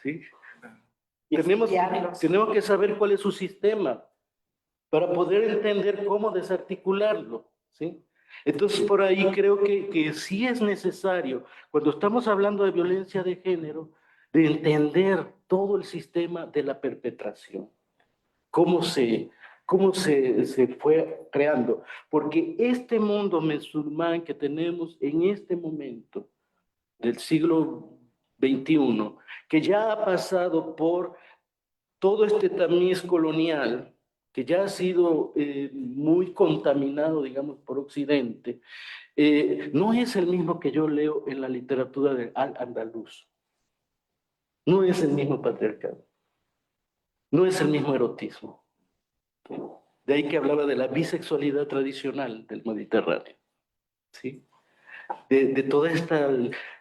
¿sí? Tenemos que saber cuál es su sistema para poder entender cómo desarticularlo, ¿sí? Entonces, por ahí creo que sí es necesario, cuando estamos hablando de violencia de género, de entender todo el sistema de la perpetración, cómo se fue creando, porque este mundo musulmán que tenemos en este momento del siglo XXI, que ya ha pasado por todo este tamiz colonial, que ya ha sido muy contaminado, digamos, por Occidente, no es el mismo que yo leo en la literatura de Al-Andalus. no es el mismo patriarcado, no es el mismo erotismo. De ahí que hablaba de la bisexualidad tradicional del Mediterráneo, ¿sí? De toda esta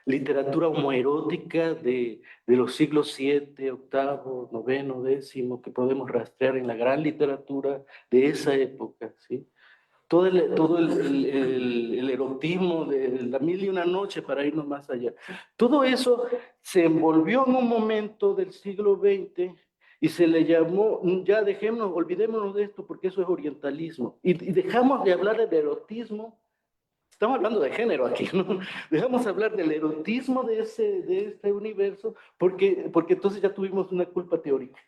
literatura homoerótica de los siglos VII, VIII, IX, X, que podemos rastrear en la gran literatura de esa época, ¿sí? Todo el erotismo de la mil y una noche, para irnos más allá. Todo eso se envolvió en un momento del siglo XX y se le llamó, ya dejémonos, olvidémonos de esto porque eso es orientalismo. Y dejamos de hablar del erotismo. Estamos hablando de género aquí, ¿no? Dejamos hablar del erotismo de este universo porque entonces ya tuvimos una culpa teórica.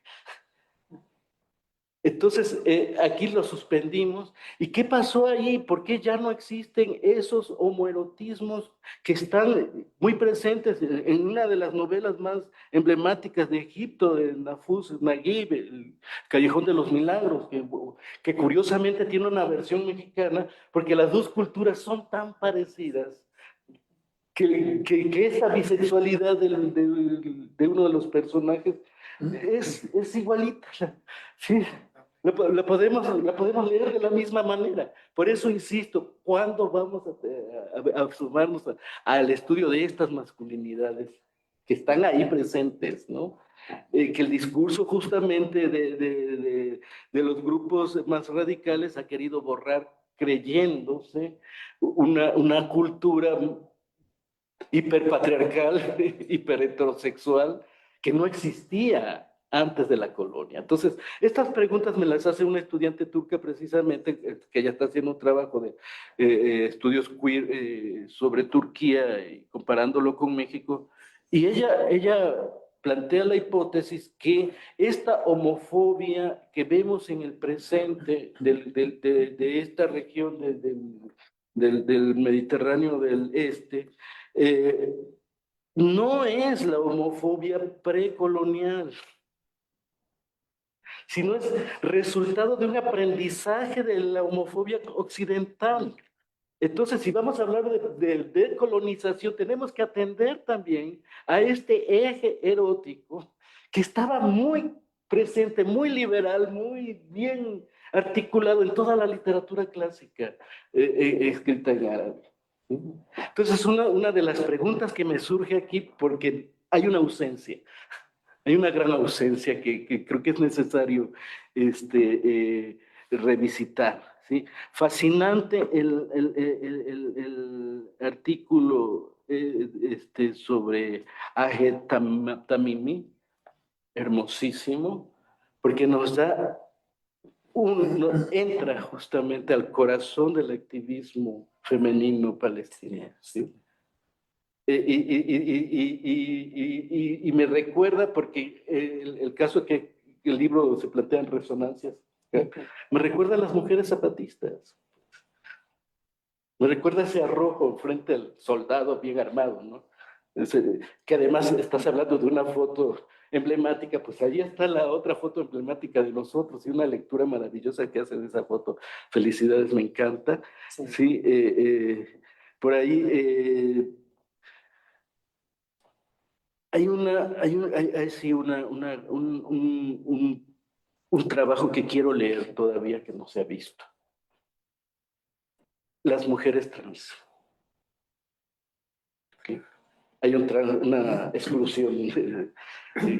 Entonces, aquí lo suspendimos. ¿Y qué pasó ahí? ¿Por qué ya no existen esos homoerotismos que están muy presentes en una de las novelas más emblemáticas de Egipto, de Nafus Naguib, El Callejón de los Milagros, que curiosamente tiene una versión mexicana, porque las dos culturas son tan parecidas que esa bisexualidad de uno de los personajes es igualita, ¿sí? La podemos leer de la misma manera. Por eso insisto, ¿cuándo vamos a sumarnos al estudio de estas masculinidades que están ahí presentes, ¿no? Que el discurso justamente de los grupos más radicales ha querido borrar creyéndose una cultura hiperpatriarcal, hiperheterosexual, que no existía antes de la colonia. Entonces, estas preguntas me las hace una estudiante turca precisamente, que ella está haciendo un trabajo de estudios queer sobre Turquía y comparándolo con México, y ella plantea la hipótesis que esta homofobia que vemos en el presente de esta región del Mediterráneo del Este, no es la homofobia precolonial, sino es resultado de un aprendizaje de la homofobia occidental. Entonces, si vamos a hablar de decolonización, tenemos que atender también a este eje erótico que estaba muy presente, muy liberal, muy bien articulado en toda la literatura clásica escrita en árabe. Entonces, una de las preguntas que me surge aquí, porque hay una ausencia, hay una gran ausencia que creo que es necesario revisitar, ¿sí? Fascinante el artículo sobre Ahed Tamimi, hermosísimo, porque nos entra justamente al corazón del activismo femenino palestino, ¿sí? Y me recuerda, porque el caso que el libro se plantea en resonancias, me recuerda a las mujeres zapatistas, me recuerda ese arrojo frente al soldado bien armado, ¿no? Que además estás hablando de una foto emblemática, pues allí está la otra foto emblemática de nosotros y una lectura maravillosa que hace de esa foto. Felicidades, me encanta. Sí, por ahí hay sí, un trabajo que quiero leer todavía que no se ha visto. Las mujeres trans. ¿Okay? Hay una exclusión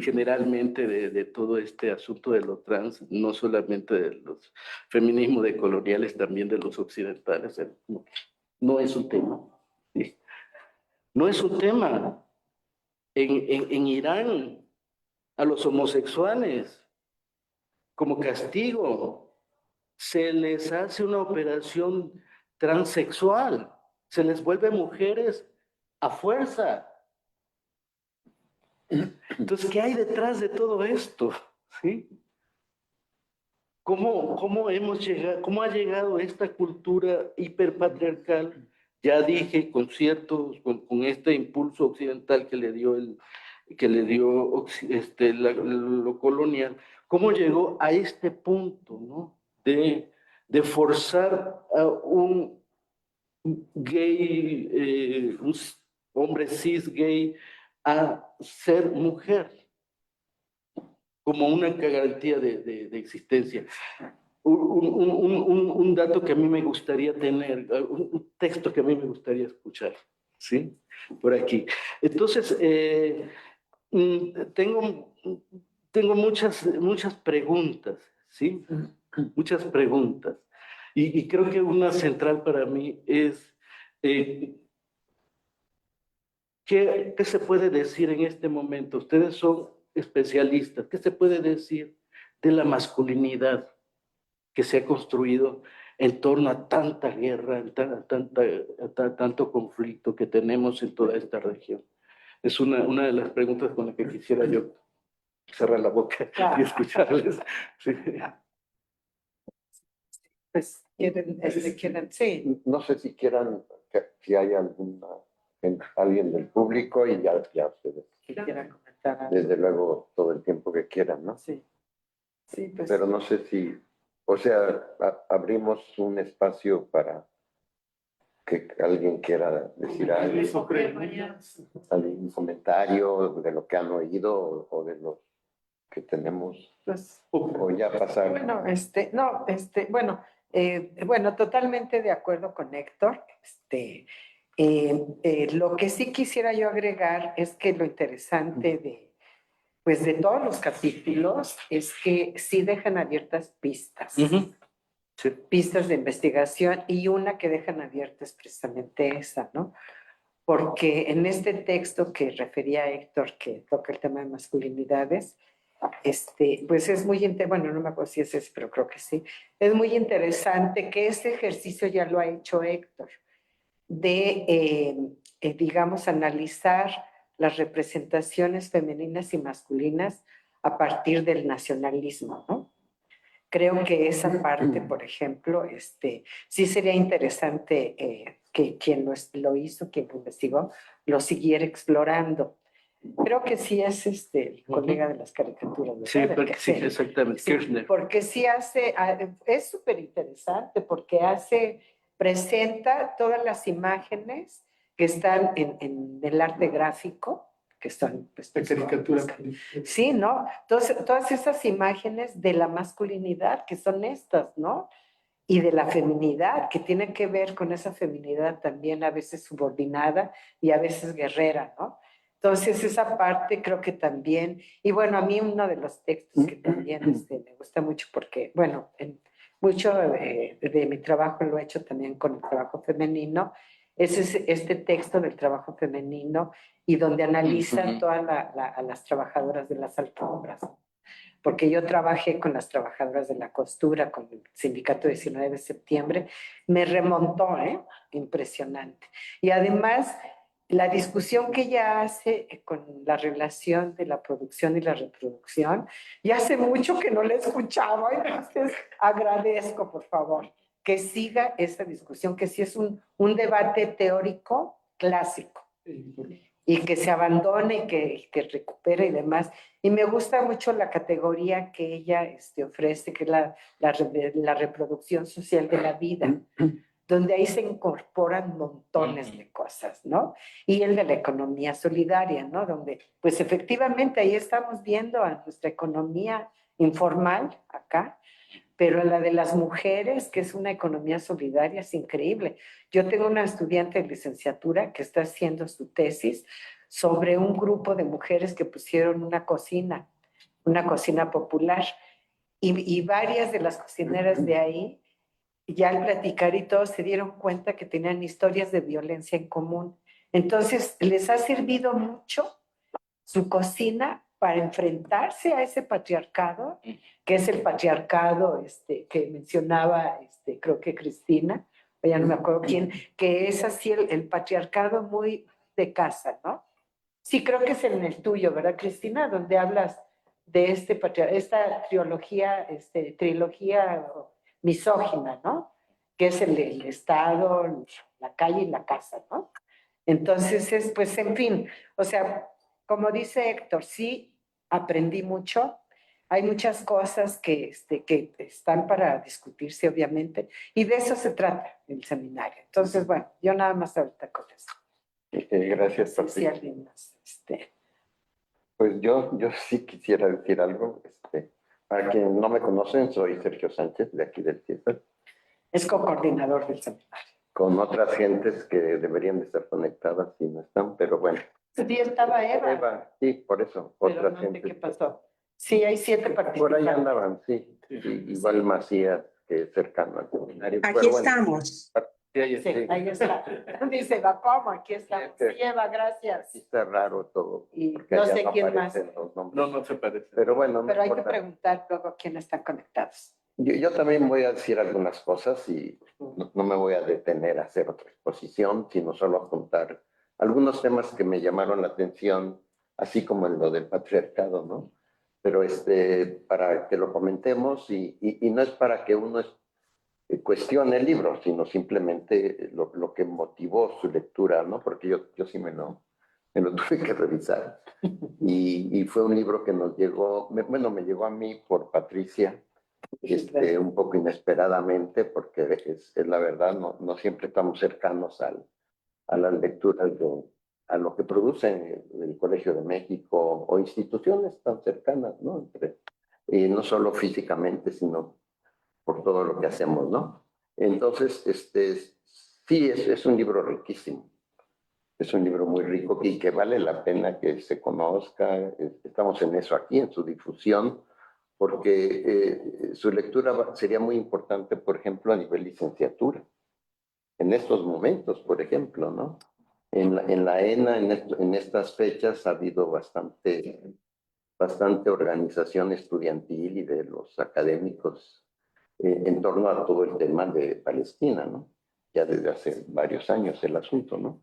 generalmente de todo este asunto de lo trans, no solamente de los feminismos decoloniales, también de los occidentales. No es un tema. ¿Sí? No es un tema. En Irán, a los homosexuales, como castigo, se les hace una operación transexual, se les vuelve mujeres a fuerza. Entonces, ¿qué hay detrás de todo esto? ¿Sí? ¿Cómo ha llegado esta cultura hiperpatriarcal? Ya dije, con este impulso occidental que le dio lo colonial, ¿cómo llegó a este punto, ¿no? de forzar a un gay, un hombre cis gay, a ser mujer? como una garantía de existencia. Un dato que a mí me gustaría tener, un texto que a mí me gustaría escuchar, ¿sí? Por aquí. Entonces, tengo muchas preguntas, ¿sí? Muchas preguntas. Y creo que una central para mí es, ¿qué se puede decir en este momento? Ustedes son especialistas. ¿Qué se puede decir de la masculinidad que se ha construido en torno a tanta guerra, tanto conflicto que tenemos en toda esta región? Es una de las preguntas con las que quisiera yo cerrar la boca y escucharles. Sí. Pues quieren, sí. No sé si quieran, si hay alguien del público y ya ustedes. Si quieren comentar algo. Desde luego, todo el tiempo que quieran, ¿no? Sí. Sí, pues. Pero no sé si, o sea, abrimos un espacio para que alguien quiera decir algo, algún comentario de lo que han oído o de lo que tenemos, Pues, o ya pasar. bueno, bueno, totalmente de acuerdo con Héctor. Lo que sí quisiera yo agregar es que lo interesante de todos los capítulos es que sí dejan abiertas pistas. Sí. Pistas de investigación, y una que dejan abierta es precisamente esa, ¿no? Porque en este texto que refería Héctor, que toca el tema de masculinidades, pues es muy interesante, bueno, no me acuerdo si es ese, pero creo que sí, es muy interesante que ese ejercicio ya lo ha hecho Héctor, de, digamos, analizar las representaciones femeninas y masculinas a partir del nacionalismo, ¿no? Creo que esa parte, por ejemplo, sí sería interesante que quien lo hizo, quien lo investigó, lo siguiera explorando. Creo que sí es el colega de las caricaturas. ¿Verdad? Sí, porque, sí, exactamente. Sí, Kirchner. porque sí es súper interesante, porque presenta todas las imágenes que están en el arte gráfico, que están pues, La caricatura. Sí, ¿no? Entonces, todas esas imágenes de la masculinidad que son estas, ¿no? Y de la feminidad, que tienen que ver con esa feminidad también a veces subordinada y a veces guerrera, ¿no? Entonces, esa parte creo que también, y bueno, a mí uno de los textos que también me gusta mucho porque, bueno, mucho de mi trabajo lo he hecho también con el trabajo femenino, es este texto del trabajo femenino y donde analiza todas a las trabajadoras de las alfombras. Porque yo trabajé con las trabajadoras de la costura, con el sindicato 19 de septiembre, me remontó, impresionante. Y además, la discusión que ella hace con la relación de la producción y la reproducción, ya hace mucho que no la escuchaba, entonces agradezco, por favor, que siga esa discusión, que sí es un debate teórico clásico y que se abandone, que recupere y demás. Y me gusta mucho la categoría que ella ofrece, que es la reproducción social de la vida, donde ahí se incorporan montones de cosas, ¿no? Y el de la economía solidaria, ¿no? Donde, pues efectivamente, ahí estamos viendo a nuestra economía informal acá, pero la de las mujeres, que es una economía solidaria, es increíble. Yo tengo una estudiante de licenciatura que está haciendo su tesis sobre un grupo de mujeres que pusieron una cocina popular, y varias de las cocineras de ahí, ya al platicar y todos se dieron cuenta que tenían historias de violencia en común. Entonces, les ha servido mucho su cocina para enfrentarse a ese patriarcado, que es el patriarcado que mencionaba, creo que Cristina, o ya no me acuerdo quién, que es así el patriarcado muy de casa, ¿no? Sí, creo que es en el tuyo, ¿verdad, Cristina? Donde hablas de esta trilogía misógina, ¿no? Que es el Estado, la calle y la casa, ¿no? Entonces, pues, en fin, o sea, como dice Héctor, sí aprendí mucho. Hay muchas cosas que están para discutirse, obviamente, y de eso se trata el seminario. Entonces, bueno, yo nada más ahorita con eso. Gracias, Sí, Patricia. alguien más, Pues yo sí quisiera decir algo. Para quienes no me conocen, soy Sergio Sánchez, de aquí del CIESAS, Es co-coordinador del seminario. con otras gentes que deberían de estar conectadas y no están, pero bueno. Sí, estaba Eva, Eva, sí, por eso, pero otras no sé gentes. qué pasó. Sí, hay 7 Por participantes. ahí andaban, sí. Igual Macías, que es cercano al seminario. Aquí Pero bueno, estamos. Sí, ahí Sí, está. ahí está. Dice, va, ¿cómo? Aquí estamos. Sí, Eva, gracias. aquí está raro todo. Y porque no allá sé quién más. aparecen los nombres. No, no se parece. Pero bueno, no Pero hay que importa. preguntar luego quiénes están conectados. Yo también voy a decir algunas cosas y no me voy a detener a hacer otra exposición, sino solo a contar algunos temas que me llamaron la atención, así como en lo del patriarcado, ¿no? Pero para que lo comentemos y no es para que uno cuestione el libro, sino simplemente lo que motivó su lectura, ¿no? Porque yo sí me lo tuve que revisar. Y fue un libro que nos llegó, me llegó a mí por Patricia, un poco inesperadamente, porque es la verdad, no siempre estamos cercanos a las lecturas a lo que produce el Colegio de México o instituciones tan cercanas, ¿no? Y no solo físicamente, sino por todo lo que hacemos, ¿no? Entonces, sí, es un libro riquísimo. Es un libro muy rico y que vale la pena que se conozca. Estamos en eso aquí, en su difusión, porque su lectura sería muy importante, por ejemplo, a nivel licenciatura. En estos momentos, por ejemplo, ¿no? En la ENA, en estas fechas, ha habido bastante organización estudiantil y de los académicos en torno a todo el tema de Palestina, ¿no? Ya desde hace varios años el asunto, ¿no?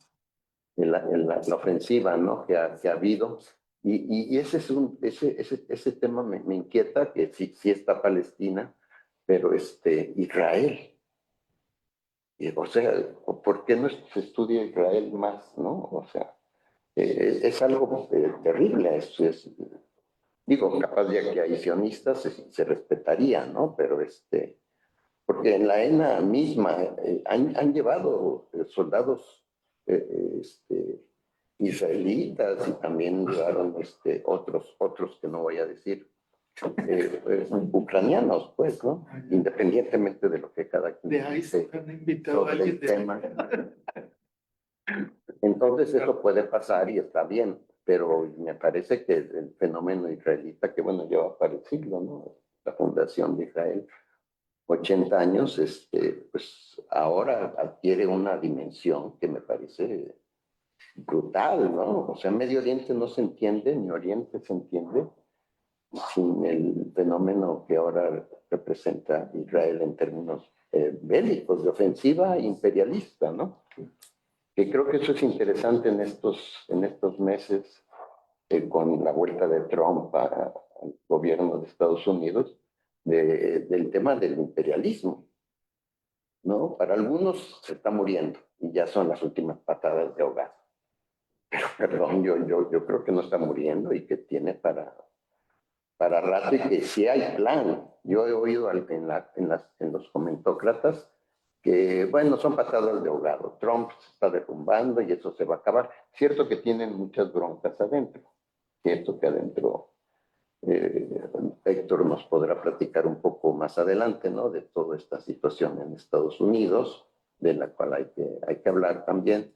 La ofensiva, ¿no? que ha habido. Y ese tema me inquieta, que sí está Palestina, pero Israel. O sea, ¿por qué no se estudia Israel más, no? O sea, es algo terrible. Digo, capaz de que hay sionistas se respetaría, ¿no? Pero porque en la ENA misma han llevado soldados israelitas y también llevaron otros que no voy a decir, ucranianos, pues, ¿no? Independientemente de lo que cada quien De ahí se dice han invitado a sobre alguien el de... tema. Entonces eso puede pasar y está bien, pero me parece que el fenómeno israelita, que bueno, lleva para el siglo, ¿no? La fundación de Israel, 80 años, pues ahora adquiere una dimensión que me parece brutal, ¿no? O sea, Medio Oriente no se entiende, ni Oriente se entiende, sin el fenómeno que ahora representa Israel en términos bélicos, de ofensiva imperialista, ¿no? Que creo que eso es interesante en estos meses, con la vuelta de Trump al gobierno de Estados Unidos, del tema del imperialismo, ¿no? Para algunos se está muriendo y ya son las últimas patadas de ahogado. Pero perdón, yo creo que no está muriendo y que tiene para rato y que sí hay plan. Yo he oído en los comentócratas que, bueno, son patadas de ahogado. Trump se está derrumbando y eso se va a acabar. Cierto que tienen muchas broncas adentro. Cierto que adentro Héctor nos podrá platicar un poco más adelante, ¿no? De toda esta situación en Estados Unidos, de la cual hay que hablar también.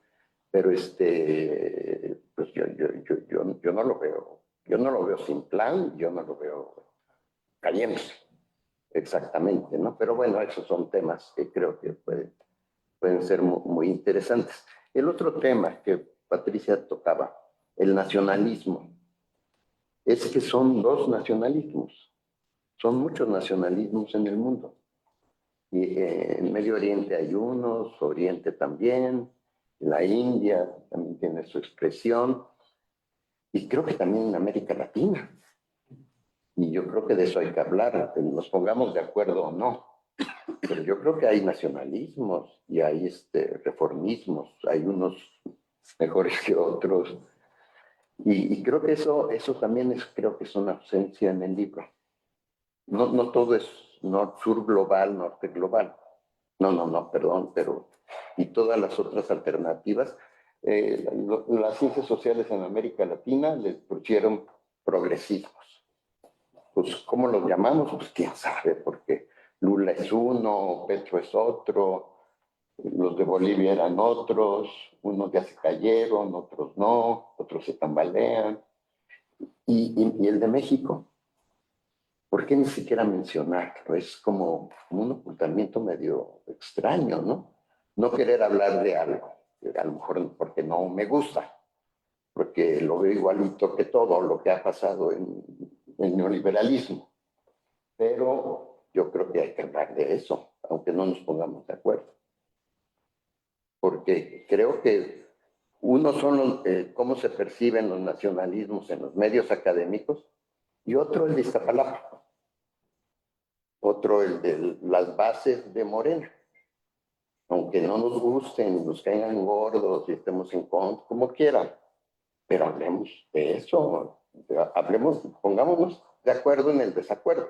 Pero pues yo no lo veo. Yo no lo veo sin plan, yo no lo veo cayéndose. Exactamente, ¿no? Pero bueno, esos son temas que creo que pueden ser muy interesantes. El otro tema que Patricia tocaba, el nacionalismo, es que son dos nacionalismos. Son muchos nacionalismos en el mundo. Y en Medio Oriente hay unos, Oriente también, la India también tiene su expresión, y creo que también en América Latina. Y yo creo que de eso hay que hablar, que nos pongamos de acuerdo o no. Pero yo creo que hay nacionalismos y hay reformismos, hay unos mejores que otros. Y creo que eso también creo que es una ausencia en el libro. No todo es sur global, norte global. No, perdón, pero y todas las otras alternativas. Las ciencias sociales en América Latina les pusieron progresismos. Pues, ¿cómo los llamamos? Pues quién sabe, porque Lula es uno, Petro es otro, los de Bolivia eran otros, unos ya se cayeron, otros no, otros se tambalean. Y el de México, ¿por qué ni siquiera mencionarlo? Es como un ocultamiento medio extraño, ¿no? No querer hablar de algo, a lo mejor porque no me gusta, porque lo veo igualito que todo lo que ha pasado en el neoliberalismo. Pero yo creo que hay que hablar de eso, aunque no nos pongamos de acuerdo. Porque creo que uno son cómo se perciben los nacionalismos en los medios académicos y otro el de Iztapalapa, otro el de las bases de Morena. Aunque no nos gusten, nos caigan gordos y estemos en contra, como quieran, pero hablemos de eso, hablemos, pongámonos de acuerdo en el desacuerdo,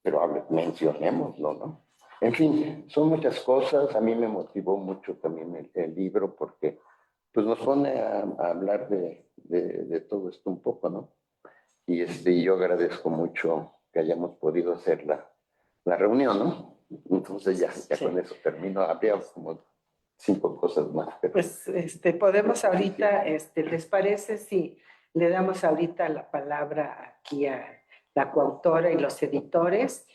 pero mencionémoslo, ¿no? En fin, son muchas cosas. A mí me motivó mucho también el libro porque pues nos pone a hablar de todo esto un poco, ¿no? Y yo agradezco mucho que hayamos podido hacer la reunión, ¿no? Entonces ya Sí. con eso termino. Habría como 5 cosas más. Pero... Pues podemos ahorita, ¿les parece si le damos ahorita la palabra aquí a la coautora y los editores?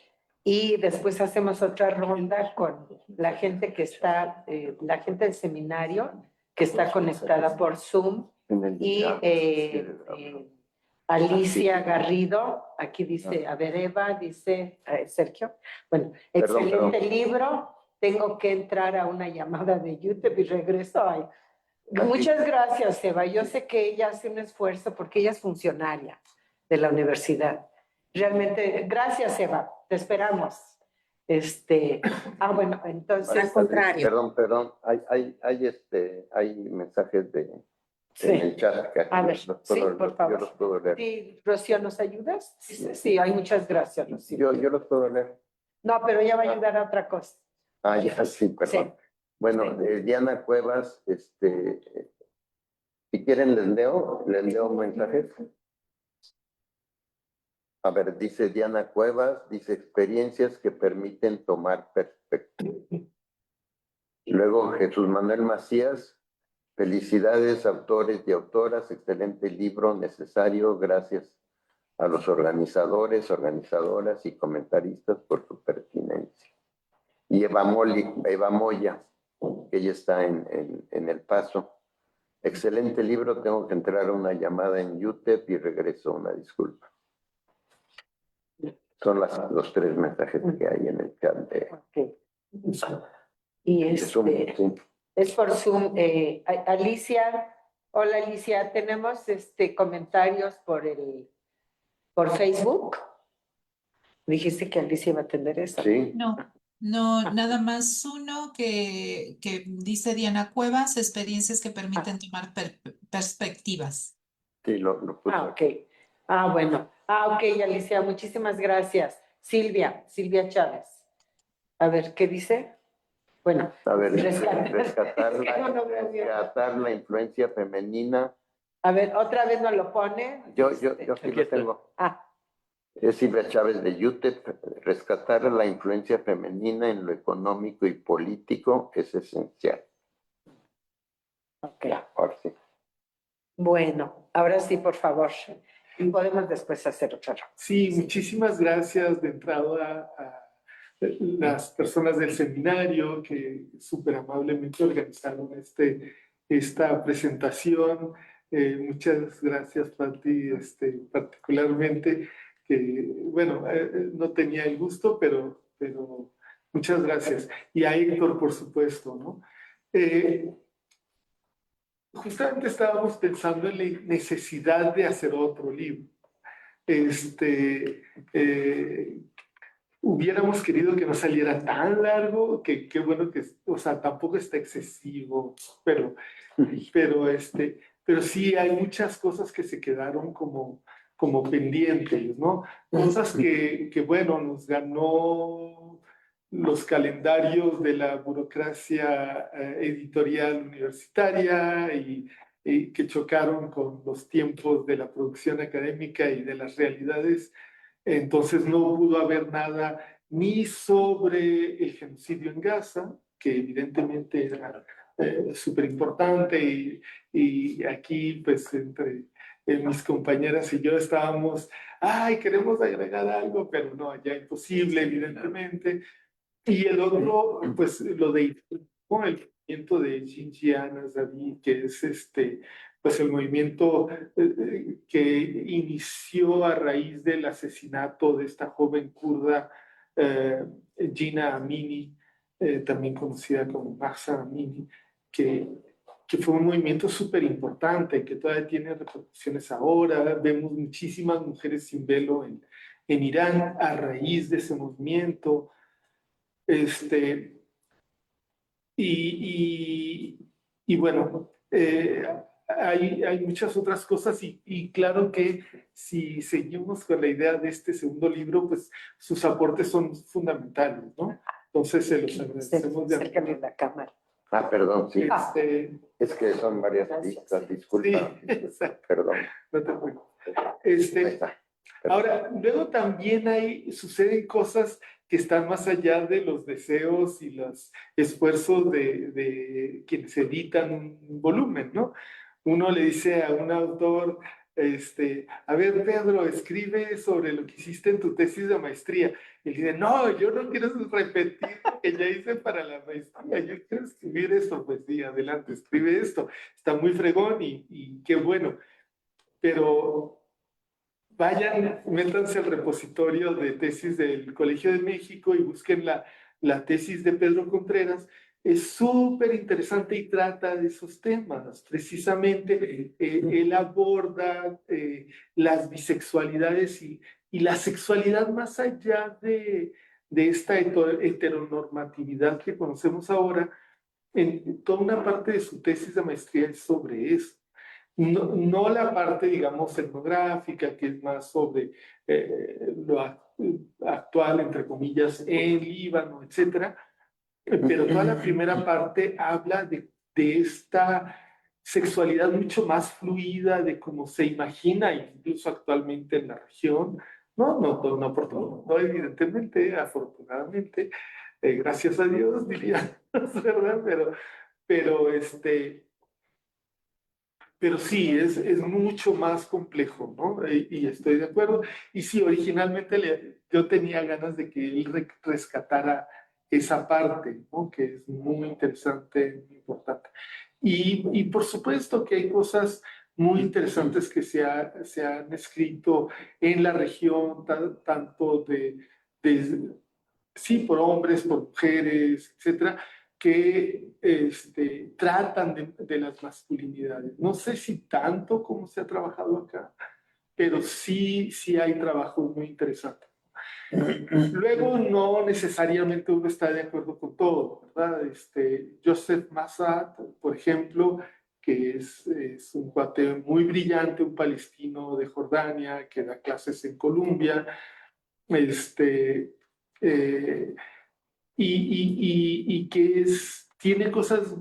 Y después hacemos otra ronda con la gente que está, la gente del seminario que está conectada por Zoom y Alicia Garrido, aquí dice, a ver, Eva, dice Sergio. Bueno, excelente libro. Tengo que entrar a una llamada de YouTube y regreso. Ay, muchas gracias, Eva. Yo sé que ella hace un esfuerzo porque ella es funcionaria de la universidad. Realmente, gracias, Eva. Te esperamos. Bueno, entonces... Al contrario. Perdón. Hay mensajes Sí. en el chat. Que A ver, sí, por favor. Yo los puedo leer. Sí, Rocío, ¿nos ayudas? Sí, hay muchas gracias, Rocío. Yo los puedo leer. No, pero ella va a ayudar a otra cosa. Ah, ya, sí, perdón. Sí. Bueno, Sí. Diana Cuevas, si quieren les leo mensajes. A ver, dice Diana Cuevas, dice experiencias que permiten tomar perspectiva. Luego Jesús Manuel Macías, felicidades autores y autoras, excelente libro, necesario, gracias a los organizadores, organizadoras y comentaristas por su pertinencia. Y Eva Moya, que ella está en El Paso. Excelente libro, tengo que entrar a una llamada en YouTube y regreso, una disculpa. Son los 3 mensajes que hay en el chat de... Okay. Y Zoom, sí. es por Zoom. Alicia, hola Alicia, tenemos comentarios por Facebook. Dijiste que Alicia iba a atender eso. Sí. No, nada más uno que dice Diana Cuevas, experiencias que permiten tomar perspectivas. Sí, lo puse. Ok. Bueno. Ok, Alicia, muchísimas gracias. Silvia Chávez. A ver, ¿qué dice? Bueno, A ver, rescatar la influencia femenina. A ver, otra vez nos lo pone. Yo aquí lo tengo. Es Silvia Chávez de YouTube. Rescatar la influencia femenina en lo económico y político es esencial. Ok. Ya, ahora sí. Bueno, ahora sí, por favor. Y podemos después hacer otra ronda. Sí, muchísimas gracias de entrada a las personas del seminario que súper amablemente organizaron esta presentación. Muchas gracias, Pati, particularmente, que, bueno, no tenía el gusto, pero muchas gracias. Y a Héctor, por supuesto, ¿no? Justamente estábamos pensando en la necesidad de hacer otro libro. Hubiéramos querido que no saliera tan largo, que bueno que, o sea, tampoco está excesivo, pero sí hay muchas cosas que se quedaron como pendientes, ¿no? Cosas que bueno, nos ganó los calendarios de la burocracia editorial universitaria y que chocaron con los tiempos de la producción académica y de las realidades. Entonces no pudo haber nada ni sobre el genocidio en Gaza, que evidentemente era súper importante, y aquí pues entre mis compañeras y yo estábamos, ay, queremos agregar algo, pero no, ya imposible, evidentemente. Y el otro, pues lo de el movimiento de Xinjiang Azadi, que es pues el movimiento que inició a raíz del asesinato de esta joven kurda, Gina Amini, también conocida como Mahsa Amini, que fue un movimiento súper importante, que todavía tiene repercusiones ahora. Vemos muchísimas mujeres sin velo en Irán a raíz de ese movimiento. Y bueno, hay muchas otras cosas y claro que si seguimos con la idea de este segundo libro, pues sus aportes son fundamentales, ¿no? Entonces se los agradecemos de Acércale la cámara. Ah, perdón, sí. Es que son varias Gracias. pistas, disculpa. Sí, exacto. Perdón. No te preocupes. Ahí está. Ahora, luego también suceden cosas que están más allá de los deseos y los esfuerzos de quienes editan un volumen, ¿no? Uno le dice a un autor, a ver, Pedro, escribe sobre lo que hiciste en tu tesis de maestría. Y él dice, no, yo no quiero repetir lo que ya hice para la maestría, yo quiero escribir esto. Pues sí, adelante, escribe esto. Está muy fregón y qué bueno. Pero vayan, métanse al repositorio de tesis del Colegio de México y busquen la tesis de Pedro Contreras. Es súper interesante y trata de esos temas. Precisamente él aborda las bisexualidades y la sexualidad más allá de esta heteronormatividad que conocemos ahora. En toda una parte de su tesis de maestría es sobre eso. No la parte, digamos, etnográfica, que es más sobre lo actual, entre comillas, en Líbano, etcétera, pero toda la primera parte habla de esta sexualidad mucho más fluida, de cómo se imagina, incluso actualmente en la región, no por todo, no evidentemente, afortunadamente, gracias a Dios, diría, ¿verdad? Pero sí, es mucho más complejo, ¿no? Y estoy de acuerdo. Y sí, originalmente yo tenía ganas de que él rescatara esa parte, ¿no? Que es muy interesante, muy importante. Y por supuesto que hay cosas muy interesantes que se han escrito en la región, tanto sí, por hombres, por mujeres, etcétera, que tratan de las masculinidades. No sé si tanto como se ha trabajado acá, pero sí hay trabajos muy interesantes. Luego, no necesariamente uno está de acuerdo con todo, ¿verdad? Joseph Massad, por ejemplo, que es un cuate muy brillante, un palestino de Jordania, que da clases en Columbia, y que tiene cosas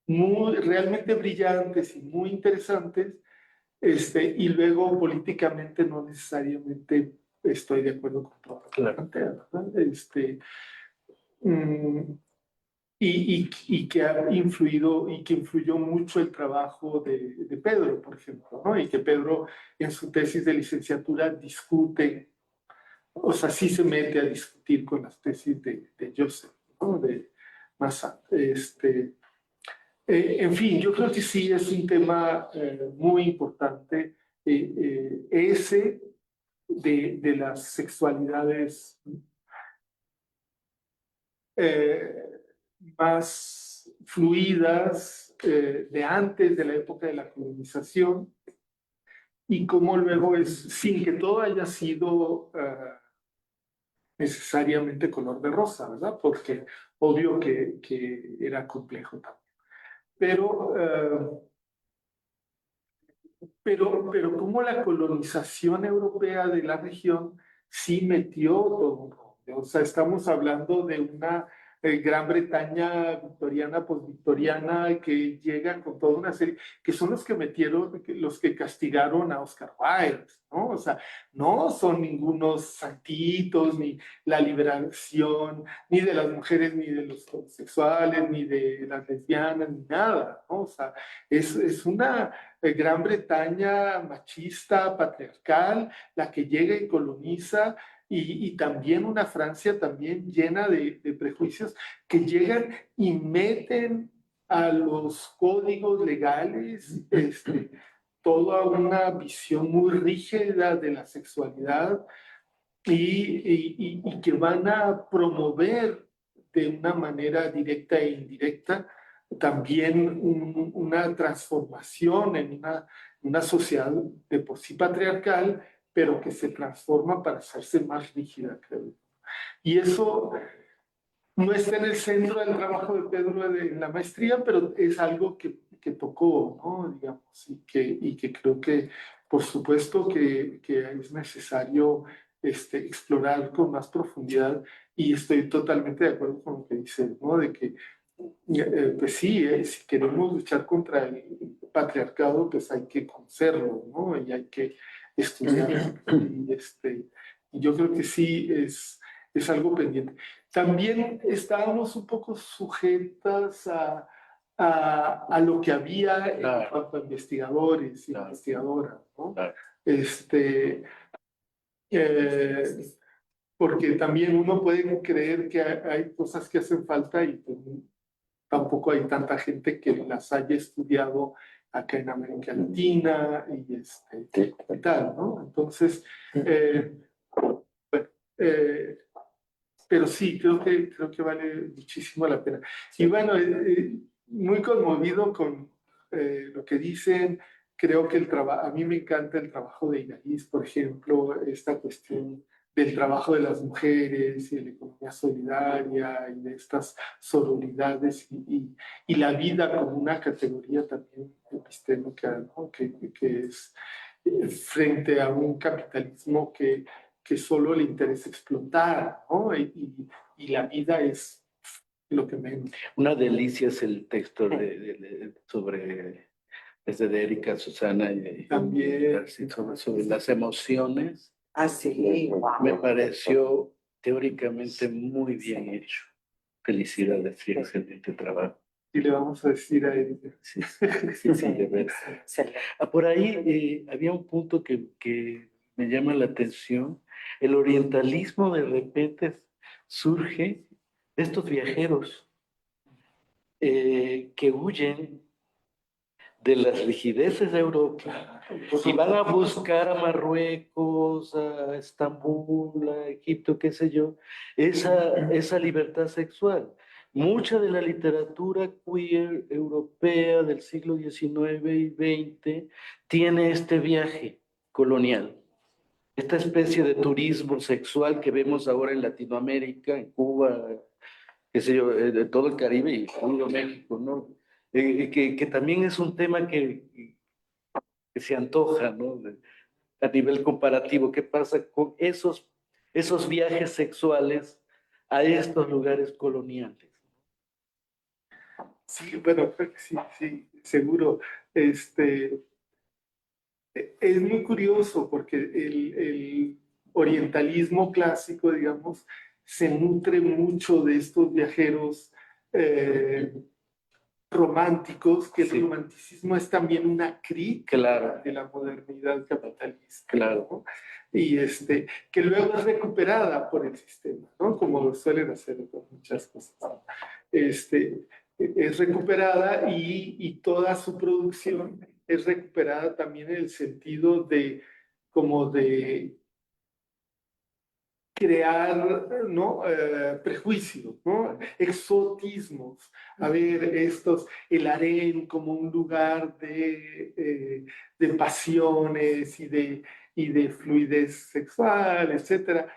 realmente brillantes y muy interesantes, y luego políticamente no necesariamente estoy de acuerdo con todo lo que plantea, ¿verdad? Y que ha influido y que influyó mucho el trabajo de Pedro, por ejemplo, ¿no? Y que Pedro en su tesis de licenciatura discute, o sea, sí se mete a discutir con las tesis de Joseph, ¿no? De Massad. En fin, yo creo que sí es un tema muy importante, ese de las sexualidades más fluidas de antes de la época de la colonización, y cómo luego sin que todo haya sido necesariamente color de rosa, ¿verdad? Porque obvio que era complejo también. Pero cómo la colonización europea de la región sí metió todo un rollo. O sea, estamos hablando de una Gran Bretaña victoriana, postvictoriana, que llegan con toda una serie, que son los que metieron, los que castigaron a Oscar Wilde, ¿no? O sea, no son ningunos santitos, ni la liberación, ni de las mujeres, ni de los homosexuales, ni de las lesbianas, ni nada, ¿no? O sea, es una Gran Bretaña machista, patriarcal, la que llega y coloniza, y también una Francia también llena de prejuicios que llegan y meten a los códigos legales toda una visión muy rígida de la sexualidad y que van a promover de una manera directa e indirecta también una transformación en una sociedad de por sí patriarcal, pero que se transforma para hacerse más rígida, creo. Y eso no está en el centro del trabajo de Pedro en la maestría, pero es algo que tocó, ¿no? Digamos, y que creo que, por supuesto, que es necesario explorar con más profundidad, y estoy totalmente de acuerdo con lo que dice, ¿no? De que, pues sí, si queremos luchar contra el patriarcado, pues hay que conocerlo, ¿no? Y hay que estudiarlo. Y yo creo que sí es algo pendiente. También estábamos un poco sujetas a lo que había en cuanto a investigadores y investigadoras, ¿no? Claro. Porque también uno puede creer que hay cosas que hacen falta y pues, tampoco hay tanta gente que las haya estudiado acá en América Latina y tal, ¿no? Entonces, bueno, pero sí, creo que vale muchísimo la pena. Y bueno, muy conmovido con lo que dicen. Creo que a mí me encanta el trabajo de Inaís, por ejemplo, esta cuestión del trabajo de las mujeres y de la economía solidaria y de estas sororidades y la vida como una categoría también epistémica, ¿no? que es frente a un capitalismo que solo le interesa explotar, ¿no? Y la vida es lo que menos. Una delicia es el texto desde de Erika Susana y También sobre las emociones. Ah, sí, wow. Me pareció teóricamente muy bien hecho. Felicidades, sí, excelente trabajo. Y le vamos a decir a ella. Sí, de veras. Por ahí había un punto que me llama la atención. El orientalismo de repente surge de estos viajeros que huyen de las rigideces de Europa y van a buscar a Marruecos, a Estambul, a Egipto, qué sé yo, esa libertad sexual. Mucha de la literatura queer europea del siglo XIX y XX tiene este viaje colonial, esta especie de turismo sexual que vemos ahora en Latinoamérica, en Cuba, qué sé yo, de todo el Caribe y todo México, ¿no? Que también es un tema que se antoja, ¿no? A nivel comparativo, ¿qué pasa con esos viajes sexuales a estos lugares coloniales? Sí, bueno, sí, seguro. Es muy curioso porque el orientalismo clásico, digamos, se nutre mucho de estos viajeros románticos, que el romanticismo es también una crítica de la modernidad capitalista. Claro. ¿no? Y que luego es recuperada por el sistema, ¿no? Como suelen hacer con muchas cosas. Es recuperada y toda su producción es recuperada también en el sentido de como de crear, ¿no? Prejuicios, ¿no? Exotismos. A ver, el harén como un lugar de pasiones y de fluidez sexual, etcétera,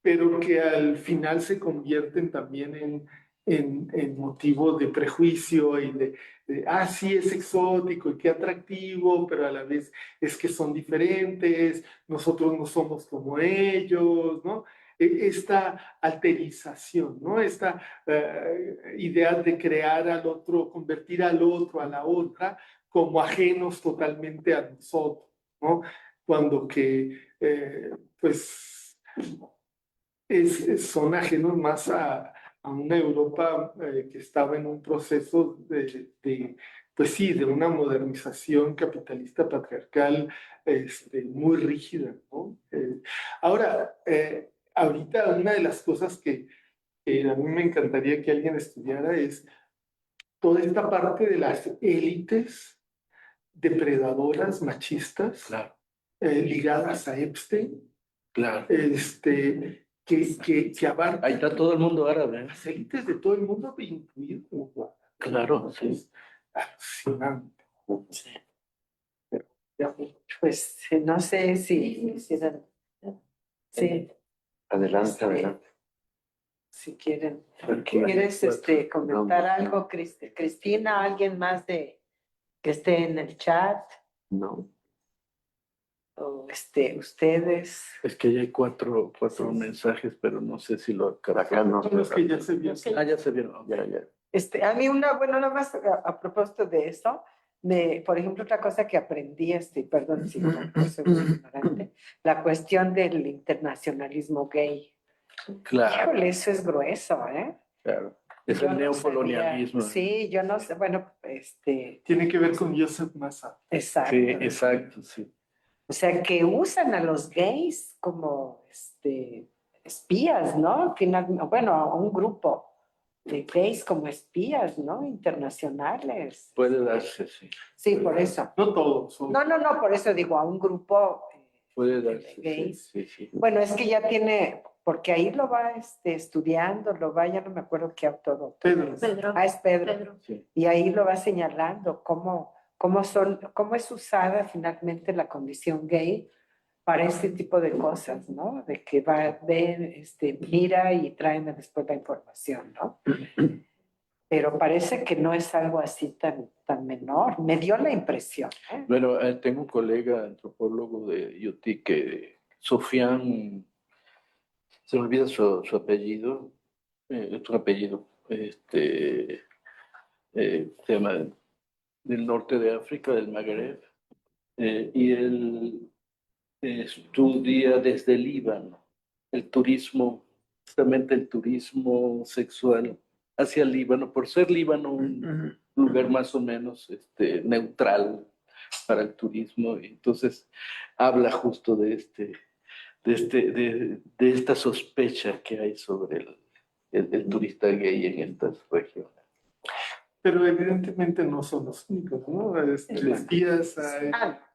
pero que al final se convierten también en motivo de prejuicio y sí, es exótico y qué atractivo, pero a la vez es que son diferentes, nosotros no somos como ellos, ¿no? esta alterización, ¿no? Esta idea de crear al otro, convertir al otro, a la otra, como ajenos totalmente a nosotros, ¿no? Cuando que, pues, son ajenos más a una Europa que estaba en un proceso pues sí, de una modernización capitalista patriarcal muy rígida, ¿no? Ahora, ahorita una de las cosas que a mí me encantaría que alguien estudiara es toda esta parte de las élites depredadoras, machistas, Claro, ligadas a Epstein, claro. que abarca Ahí está todo el mundo árabe. las élites de todo el mundo, incluido Guatemala. Claro, sí. Es alucinante. Sí. Pues no sé si quisieran, sí, Adelante, adelante. si quieren. Aquí. ¿Quieres comentar algo, Cristina? ¿Alguien más que esté en el chat? No. ¿O ustedes? Es que ya hay cuatro mensajes, pero no sé si lo Acá no. Son los que ya se vio. Ah, ya se vieron. Ya, ya. A mí bueno, nada más a propósito de eso, por ejemplo, otra cosa que aprendí, perdón si soy muy ignorante, la cuestión del internacionalismo gay. Claro, Híjole, eso es grueso, ¿eh? claro. Es Yo el no neocolonialismo. sabía. Sí, yo no sé, bueno, Tiene que ver con Joseph Massa. exacto. Sí, exacto, sí. O sea, que usan a los gays como espías, ¿no? Bueno, a un grupo de gays como espías, ¿no? Internacionales. Puede darse, sí. Sí, por eso. No todos. Son... No, por eso digo, a un grupo Puede de darse, sí, gays. sí. Bueno, es que ya tiene, porque ahí lo va estudiando, ya no me acuerdo qué autor. Pedro. Pedro. Ah, es Pedro. Pedro. Sí. Y ahí lo va señalando cómo es usada finalmente la condición gay para este tipo de cosas, ¿no? De que mira y tráeme después la información, ¿no? Pero parece que no es algo así tan menor. Me dio la impresión, ¿eh? Bueno, tengo un colega antropólogo de UT Sofian, se me olvida su apellido, es un apellido, se llama del norte de África, del Magreb, y él estudia desde el Líbano el turismo, justamente el turismo sexual hacia el Líbano, por ser Líbano un lugar más o menos neutral para el turismo, y entonces habla justo de esta sospecha que hay sobre el turista gay en estas regiones. Pero evidentemente no son los únicos, ¿no? Espías, hay...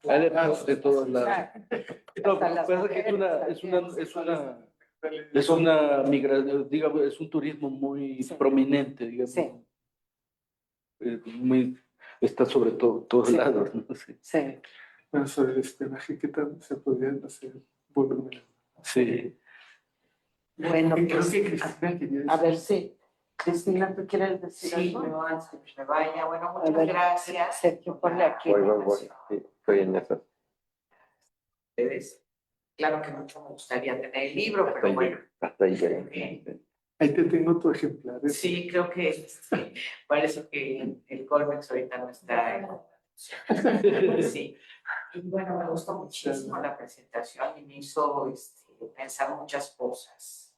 Hay de todos lados. No, Hasta las pero es una migración, digamos, es un turismo muy Sí. prominente, digamos. Sí. Está sobre todos Sí. lados, ¿no? Sí. Sí. Bueno, sobre el espionaje, ¿qué tal se podrían hacer volúmenes? Sí. Bueno, Creo pues, que Cristina quería decir. a ver, sí. Cristina, ¿tú quieres decir Sí, algo? no, antes de que me vaya. Bueno, A muchas ver, gracias. Sergio, ponle aquí. Voy. Sí, estoy en eso. Ustedes. Claro que mucho me gustaría tener el libro, pero bueno. Hasta ahí creo llegué. que- Ahí te tengo tu ejemplar. Sí, creo que parece que el Colmex ahorita no está en... Sí. Y bueno, me gustó muchísimo la presentación y me hizo pensar muchas cosas.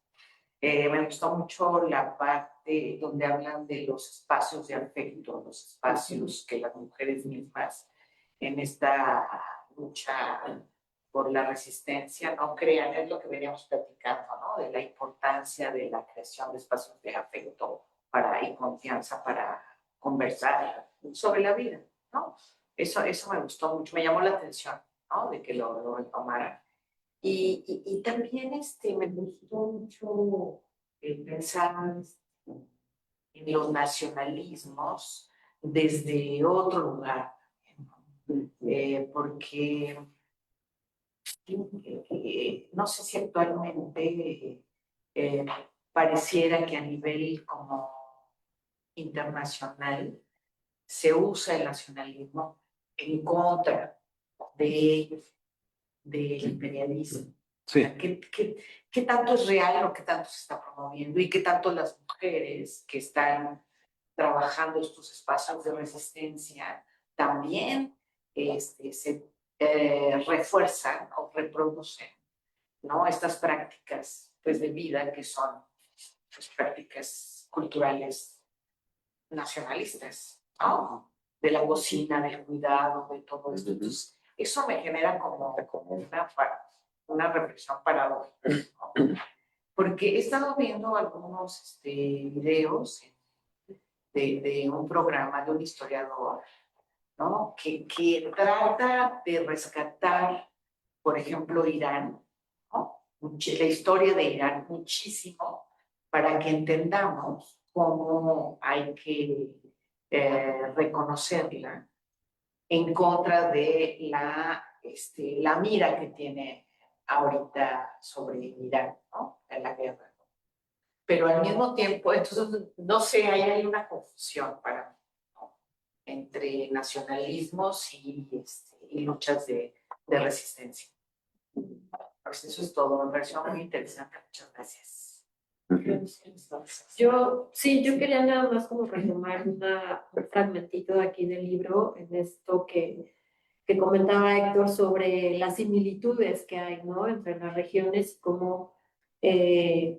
Me gustó mucho la parte donde hablan de los espacios de afecto, los espacios que las mujeres mismas en esta lucha por la resistencia no crean, es lo que veníamos platicando, ¿no? De la importancia de la creación de espacios de afecto y confianza para conversar sobre la vida, ¿no? Eso me gustó mucho, me llamó la atención, ¿no? De que lo retomaran. Y también me gustó mucho pensar en los nacionalismos desde otro lugar, porque no sé si actualmente pareciera que a nivel como internacional se usa el nacionalismo en contra del imperialismo, Sí. ¿Qué tanto es real lo que tanto se está promoviendo y qué tanto las mujeres que están trabajando estos espacios de resistencia también se refuerzan o reproducen, ¿no? Estas prácticas pues, de vida que son pues, prácticas culturales nacionalistas, ¿no? De la cocina, del cuidado, de todo esto. Entonces, eso me genera como una reflexión paradójica, ¿no? Porque he estado viendo algunos videos de un programa de un historiador, ¿no? Que trata de rescatar, por ejemplo, Irán, ¿no? La historia de Irán muchísimo para que entendamos cómo hay que reconocerla en contra de la mira que tiene ahorita sobre Irán, ¿no? En la guerra. Pero al mismo tiempo, entonces, no sé, ahí hay una confusión para mí, ¿no? Entre nacionalismos y luchas de resistencia. Pues eso es todo, me pareció muy interesante. Muchas gracias. Yo quería nada más como retomar un fragmentito de aquí del libro, en esto que comentaba Héctor sobre las similitudes que hay, ¿no? Entre las regiones y cómo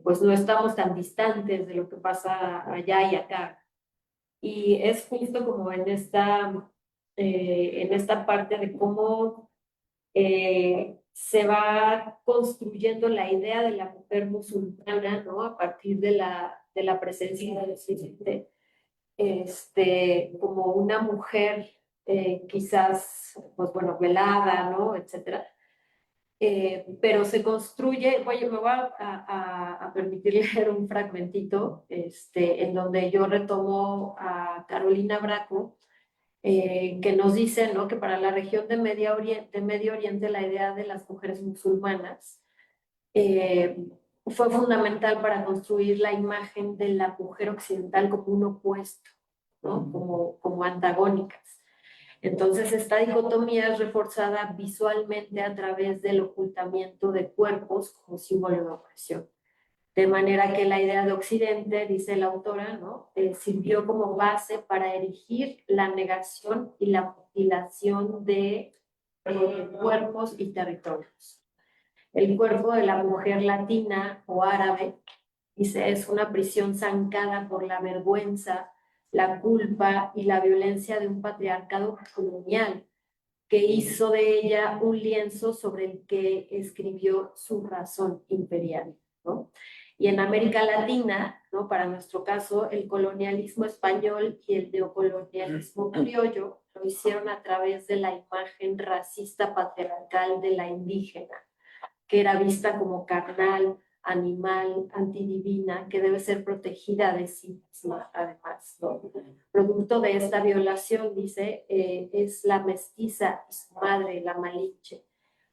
pues no estamos tan distantes de lo que pasa allá y acá. Y es justo como en esta parte de cómo se va construyendo la idea de la mujer musulmana, ¿no? A partir de la presencia del Occidente, como una mujer quizás, pues bueno, velada, ¿no? Etcétera. Pero se construye, me voy a permitir leer un fragmentito, en donde yo retomo a Carolina Braco, que nos dice, ¿no? Que para la región de Medio Oriente la idea de las mujeres musulmanas fue fundamental para construir la imagen de la mujer occidental como un opuesto, ¿no? Como antagónicas. Entonces, esta dicotomía es reforzada visualmente a través del ocultamiento de cuerpos como símbolo de opresión. De manera que la idea de Occidente, dice la autora, ¿no? Sirvió como base para erigir la negación y la mutilación de cuerpos y territorios. El cuerpo de la mujer latina o árabe, dice, es una prisión zancada por la vergüenza, la culpa y la violencia de un patriarcado colonial que hizo de ella un lienzo sobre el que escribió su razón imperial, ¿no? Y en América Latina, ¿no? Para nuestro caso, el colonialismo español y el neocolonialismo criollo lo hicieron a través de la imagen racista patriarcal de la indígena, que era vista como carnal, animal, antidivina, que debe ser protegida de sí misma, además, ¿no? Producto de esta violación, dice, es la mestiza y su madre, la Malinche.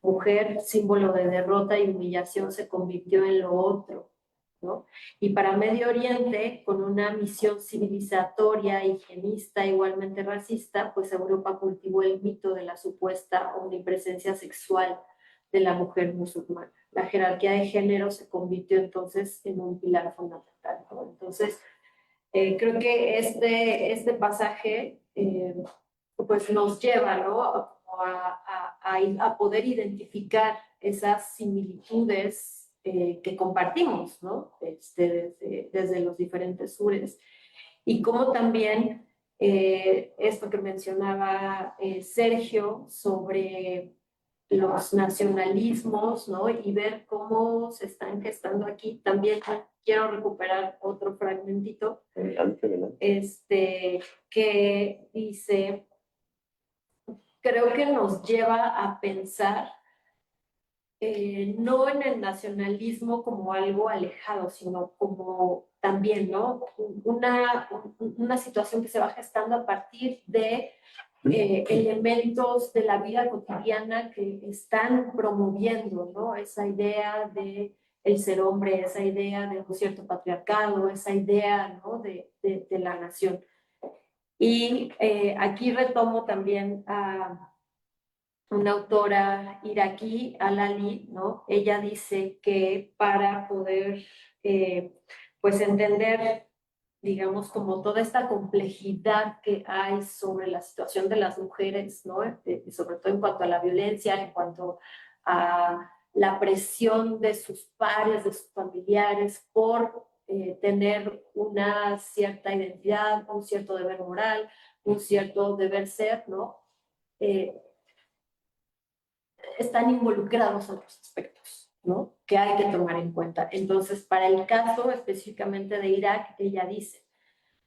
Mujer, símbolo de derrota y humillación, se convirtió en lo otro, ¿no? Y para Medio Oriente, con una misión civilizatoria, higienista, igualmente racista, pues Europa cultivó el mito de la supuesta omnipresencia sexual de la mujer musulmana. La jerarquía de género se convirtió entonces en un pilar fundamental, ¿no? Entonces, creo que este pasaje pues nos lleva, ¿no? a poder identificar esas similitudes que compartimos, ¿no? Desde los diferentes sures. Y como también esto que mencionaba Sergio sobre los nacionalismos, ¿no? Y ver cómo se están gestando aquí. También quiero recuperar otro fragmentito, que dice, creo que nos lleva a pensar no en el nacionalismo como algo alejado, sino como también, ¿no? Una situación que se va gestando a partir de elementos de la vida cotidiana que están promoviendo, ¿no? Esa idea de el ser hombre, esa idea de un cierto patriarcado, esa idea, ¿no? de la nación. Y aquí retomo también a una autora iraquí, Al-Ali, ¿no? Ella dice que para poder pues entender, digamos, como toda esta complejidad que hay sobre la situación de las mujeres, ¿no? Sobre todo en cuanto a la violencia, en cuanto a la presión de sus pares, de sus familiares, por tener una cierta identidad, un cierto deber moral, un cierto deber ser, ¿no? Están involucrados otros aspectos, ¿no? Que hay que tomar en cuenta. Entonces, para el caso específicamente de Irak, ella dice,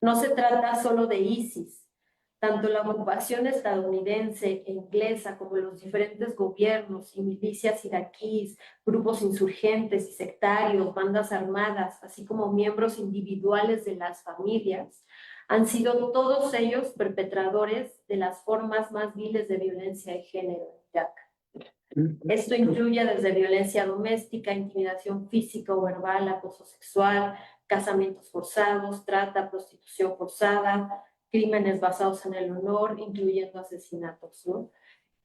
no se trata solo de ISIS. Tanto la ocupación estadounidense e inglesa como los diferentes gobiernos y milicias iraquíes, grupos insurgentes y sectarios, bandas armadas, así como miembros individuales de las familias, han sido todos ellos perpetradores de las formas más viles de violencia de género en Irak. Esto incluye desde violencia doméstica, intimidación física o verbal, acoso sexual, casamientos forzados, trata, prostitución forzada, crímenes basados en el honor, incluyendo asesinatos, ¿no?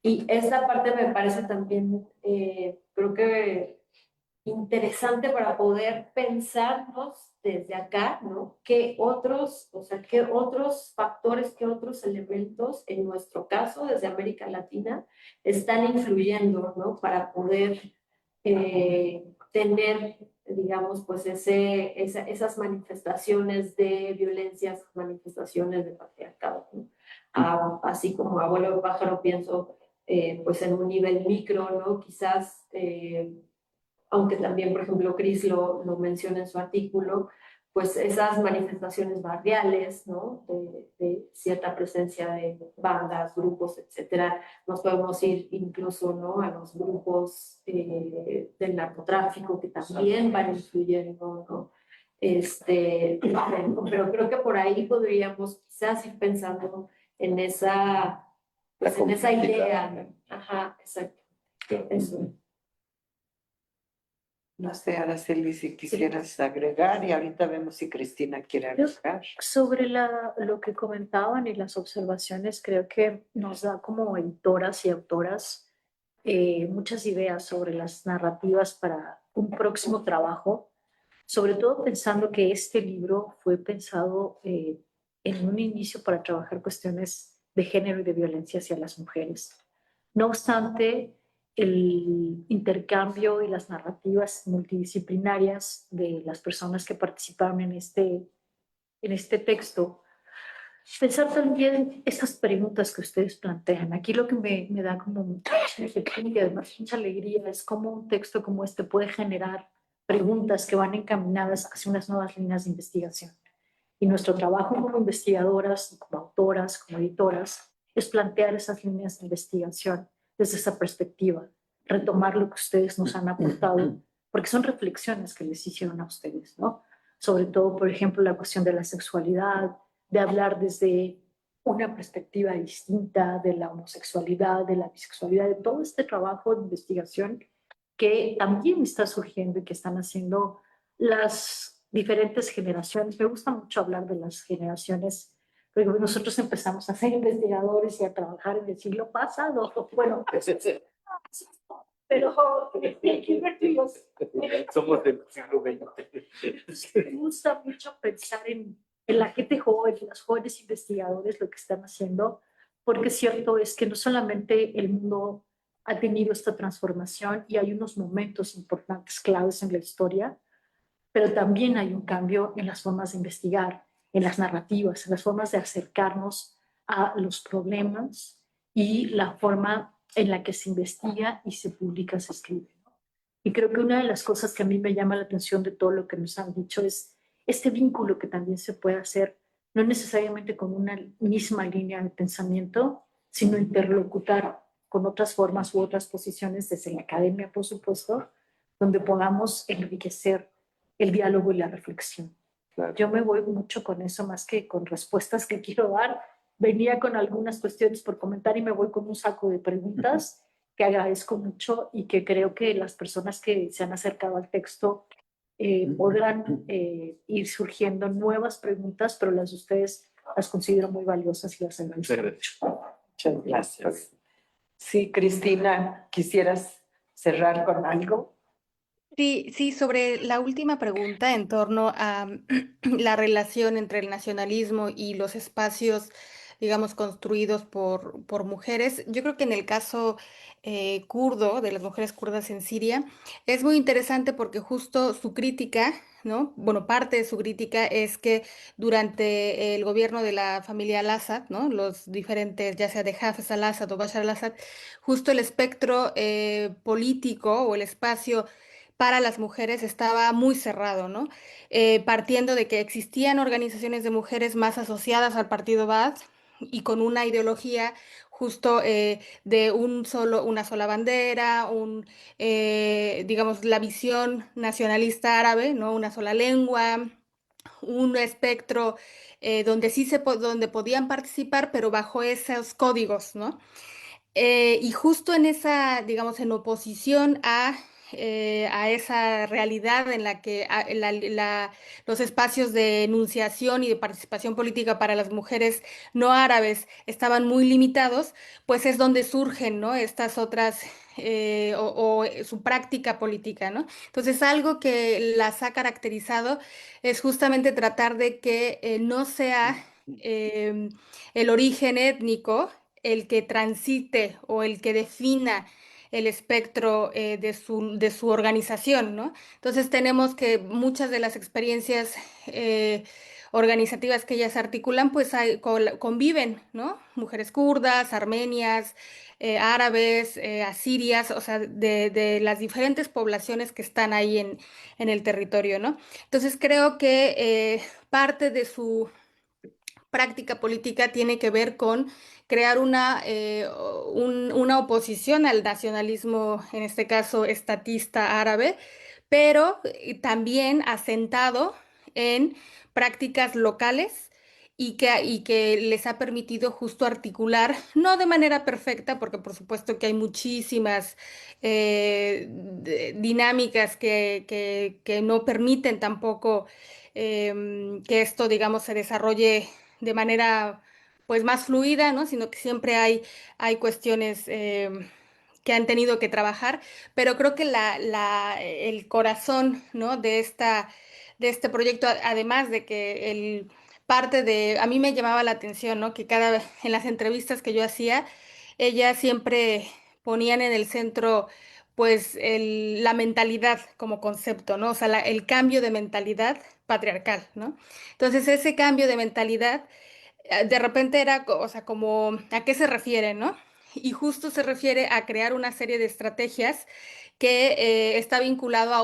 Y esa parte me parece también, creo que interesante para poder pensarnos desde acá, ¿no? ¿Qué otros, o sea, qué otros factores, qué otros elementos, en nuestro caso, desde América Latina, están influyendo, ¿no? Para poder tener, digamos, pues esas manifestaciones de violencia, esas manifestaciones de patriarcado, ¿no? Así como abuelo de pájaro pienso, pues en un nivel micro, ¿no? Quizás aunque también, por ejemplo, Cris lo menciona en su artículo, pues esas manifestaciones barriales, ¿no? De cierta presencia de bandas, grupos, etcétera. Nos podemos ir incluso, ¿no? A los grupos del narcotráfico que también van influyendo, ¿no? Pero creo que por ahí podríamos quizás ir pensando en esa, pues, en esa idea. Ajá, exacto. Eso. No sé, Araceli, si quisieras agregar, y ahorita vemos si Cristina quiere agregar. Sobre lo que comentaban y las observaciones, creo que nos da como editoras y autoras muchas ideas sobre las narrativas para un próximo trabajo, sobre todo pensando que este libro fue pensado en un inicio para trabajar cuestiones de género y de violencia hacia las mujeres. No obstante, el intercambio y las narrativas multidisciplinarias de las personas que participaron en este texto, pensar también esas preguntas que ustedes plantean. Aquí lo que me da como mucha reflexión y además mucha alegría es cómo un texto como este puede generar preguntas que van encaminadas hacia unas nuevas líneas de investigación. Y nuestro trabajo como investigadoras, como autoras, como editoras, es plantear esas líneas de investigación desde esa perspectiva, retomar lo que ustedes nos han aportado, porque son reflexiones que les hicieron a ustedes, ¿no? Sobre todo, por ejemplo, la cuestión de la sexualidad, de hablar desde una perspectiva distinta de la homosexualidad, de la bisexualidad, de todo este trabajo de investigación que también está surgiendo y que están haciendo las diferentes generaciones. Me gusta mucho hablar de las generaciones, porque nosotros empezamos a ser investigadores y a trabajar en el siglo pasado. Bueno, pero Somos del siglo XX. me gusta mucho pensar en la gente joven, en los jóvenes investigadores, lo que están haciendo, porque cierto es que no solamente el mundo ha tenido esta transformación y hay unos momentos importantes, claves en la historia, pero también hay un cambio en las formas de investigar, en las narrativas, en las formas de acercarnos a los problemas y la forma en la que se investiga y se publica, se escribe, ¿no? Y creo que una de las cosas que a mí me llama la atención de todo lo que nos han dicho es este vínculo que también se puede hacer, no necesariamente con una misma línea de pensamiento, sino interlocutar con otras formas u otras posiciones desde la academia, por supuesto, donde podamos enriquecer el diálogo y la reflexión. Claro. Yo me voy mucho con eso más que con respuestas que quiero dar. Venía con algunas cuestiones por comentar y me voy con un saco de preguntas que agradezco mucho y que creo que las personas que se han acercado al texto podrán ir surgiendo nuevas preguntas, pero las de ustedes las considero muy valiosas y las agradezco. Muchas gracias. Sí, Cristina, ¿quisieras cerrar con algo? Sí, sí, sobre la última pregunta en torno a la relación entre el nacionalismo y los espacios, digamos, construidos por mujeres. Yo creo que en el caso kurdo, de las mujeres kurdas en Siria, es muy interesante porque justo su crítica, ¿no? Bueno, parte de su crítica es que durante el gobierno de la familia al-Assad, ¿no? Los diferentes, ya sea de Hafez al-Assad o Bashar al-Assad, justo el espectro político o el espacio para las mujeres estaba muy cerrado, ¿no? Partiendo de que existían organizaciones de mujeres más asociadas al partido Baath y con una ideología justo de una sola bandera, digamos, la visión nacionalista árabe, ¿no? Una sola lengua, un espectro donde donde podían participar, pero bajo esos códigos, ¿no? Y justo en esa, digamos, en oposición a esa realidad en la que los espacios de enunciación y de participación política para las mujeres no árabes estaban muy limitados, pues es donde surgen, ¿no? Estas otras, su práctica política, ¿no? Entonces, algo que las ha caracterizado es justamente tratar de que no sea el origen étnico el que transite o el que defina el espectro de su organización, ¿no? Entonces tenemos que muchas de las experiencias organizativas que ellas articulan, pues conviven, ¿no? Mujeres kurdas, armenias, árabes, asirias, o sea, de las diferentes poblaciones que están ahí en el territorio, ¿no? Entonces creo que parte de su práctica política tiene que ver con crear una oposición al nacionalismo, en este caso estatista árabe, pero también asentado en prácticas locales y que les ha permitido justo articular, no de manera perfecta, porque por supuesto que hay muchísimas dinámicas que no permiten tampoco que esto, digamos, se desarrolle de manera pues más fluida, ¿no? Sino que siempre hay cuestiones que han tenido que trabajar, pero creo que el corazón, ¿no? De este proyecto, además de que a mí me llamaba la atención, ¿no? Que en las entrevistas que yo hacía, ellas siempre ponían en el centro pues la mentalidad como concepto, ¿no? O sea, el cambio de mentalidad patriarcal, ¿no? Entonces, ese cambio de mentalidad de repente era, o sea, como, ¿a qué se refiere, no? Y justo se refiere a crear una serie de estrategias que está vinculado a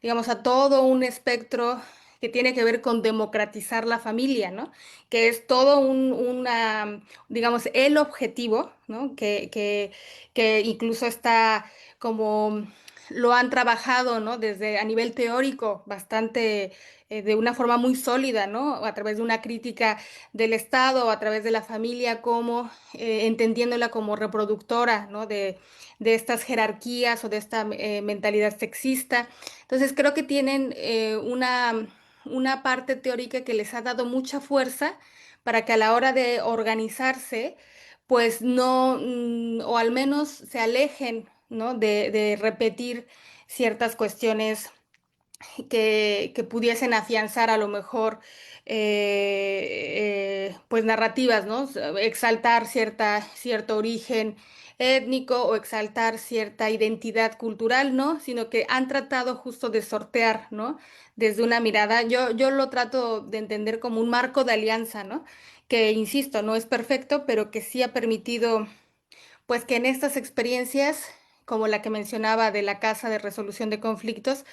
digamos, a todo un espectro que tiene que ver con democratizar la familia, ¿no? Que es todo digamos, el objetivo, ¿no? Que incluso está como lo han trabajado, ¿no? Desde a nivel teórico, bastante, de una forma muy sólida, ¿no? A través de una crítica del Estado, a través de la familia, como entendiéndola como reproductora, ¿no? De estas jerarquías o de esta mentalidad sexista. Entonces creo que tienen una parte teórica que les ha dado mucha fuerza para que a la hora de organizarse, pues no, o al menos se alejen, ¿no? De repetir ciertas cuestiones que pudiesen afianzar a lo mejor pues narrativas, ¿no? Exaltar cierto origen étnico o exaltar cierta identidad cultural, ¿no? Sino que han tratado justo de sortear, ¿no? Desde una mirada, yo lo trato de entender como un marco de alianza, ¿no? Que, insisto, no es perfecto, pero que sí ha permitido pues que en estas experiencias, como la que mencionaba de la Casa de Resolución de Conflictos,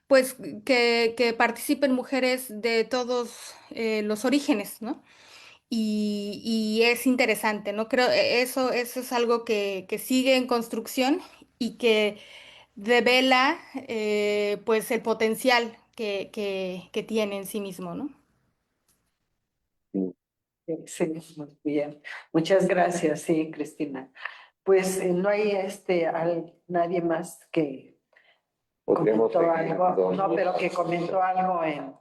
pues que participen mujeres de todos los orígenes, ¿no? Y es interesante, ¿no? Creo eso es algo que sigue en construcción y que revela pues el potencial que tiene en sí mismo, ¿no? Sí, muy bien. Muchas gracias, sí, Cristina. Pues no hay nadie más que Podremos comentó seguir algo, dos. no, pero que comentó algo en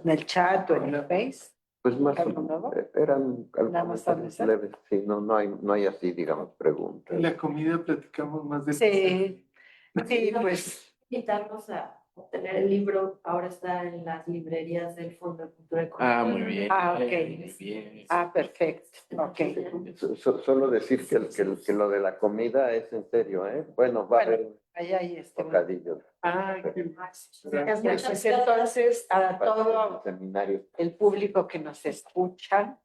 el chat o en el Face. Pues más, ¿Algo nuevo? eran Nada más algunos avisar. leves, sí, no hay así, digamos, preguntas. En la comida platicamos más de Sí, sí, pues Invitarlos a obtener el libro. Ahora está en las librerías del Fondo de Cultura Económica. Ah, muy bien. Ah, ok. Muy bien. perfecto. Ok. Solo decir que lo de la comida es en serio, ¿eh? Bueno, va a Bueno, haber Ahí hay bocadillos. Pues entonces, a todo Seminario. el público que nos escucha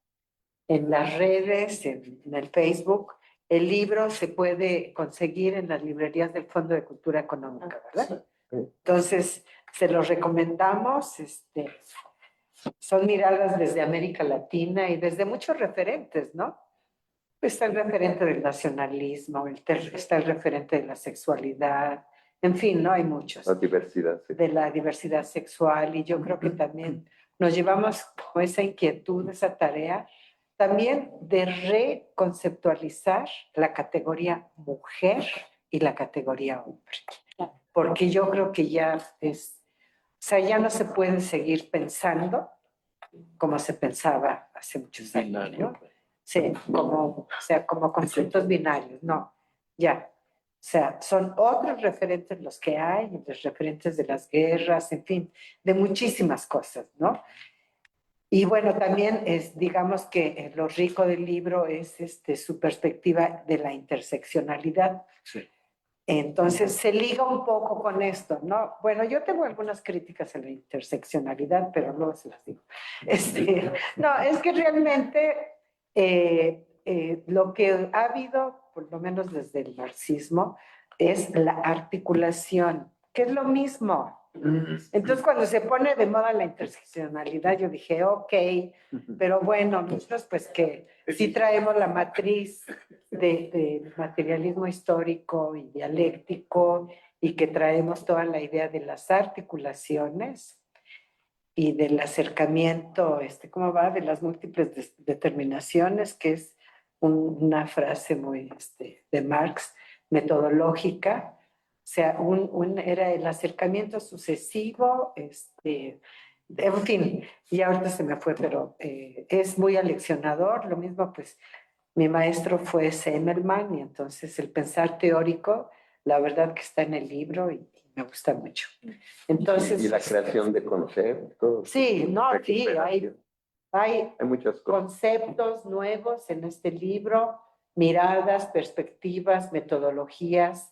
en las redes, en el Facebook, el libro se puede conseguir en las librerías del Fondo de Cultura Económica, ¿verdad? Sí. Entonces, se los recomendamos. Son miradas desde América Latina y desde muchos referentes, ¿no? Está el referente del nacionalismo, está el referente de la sexualidad, en fin, ¿no? Hay muchos. La diversidad. Sí. De la diversidad sexual, y yo creo que también nos llevamos como esa inquietud, esa tarea, también de reconceptualizar la categoría mujer y la categoría hombre. Porque yo creo que ya ya no se puede seguir pensando como se pensaba hace muchos años, ¿no? Sí, como conceptos binarios, no, ya. O sea, son otros referentes los que hay, los referentes de las guerras, en fin, de muchísimas cosas, ¿no? Y bueno, también digamos que lo rico del libro es su perspectiva de la interseccionalidad. Sí. Entonces se liga un poco con esto, ¿no? Bueno, yo tengo algunas críticas a la interseccionalidad, pero luego se las digo. No, es que realmente lo que ha habido, por lo menos desde el marxismo, es la articulación, que es lo mismo. Entonces, cuando se pone de moda la interseccionalidad, yo dije, ok, pero bueno, nosotros pues que sí traemos la matriz de materialismo histórico y dialéctico y que traemos toda la idea de las articulaciones y del acercamiento, ¿cómo va? De las múltiples determinaciones, que es una frase muy de Marx, metodológica. O sea, era el acercamiento sucesivo, en fin, y ahorita se me fue, pero es muy aleccionador. Lo mismo, pues, mi maestro fue Semmelman, y entonces el pensar teórico, la verdad que está en el libro y me gusta mucho. Entonces, y la creación de conceptos. Sí, no, sí, hay muchas cosas. conceptos nuevos en este libro, miradas, perspectivas, metodologías.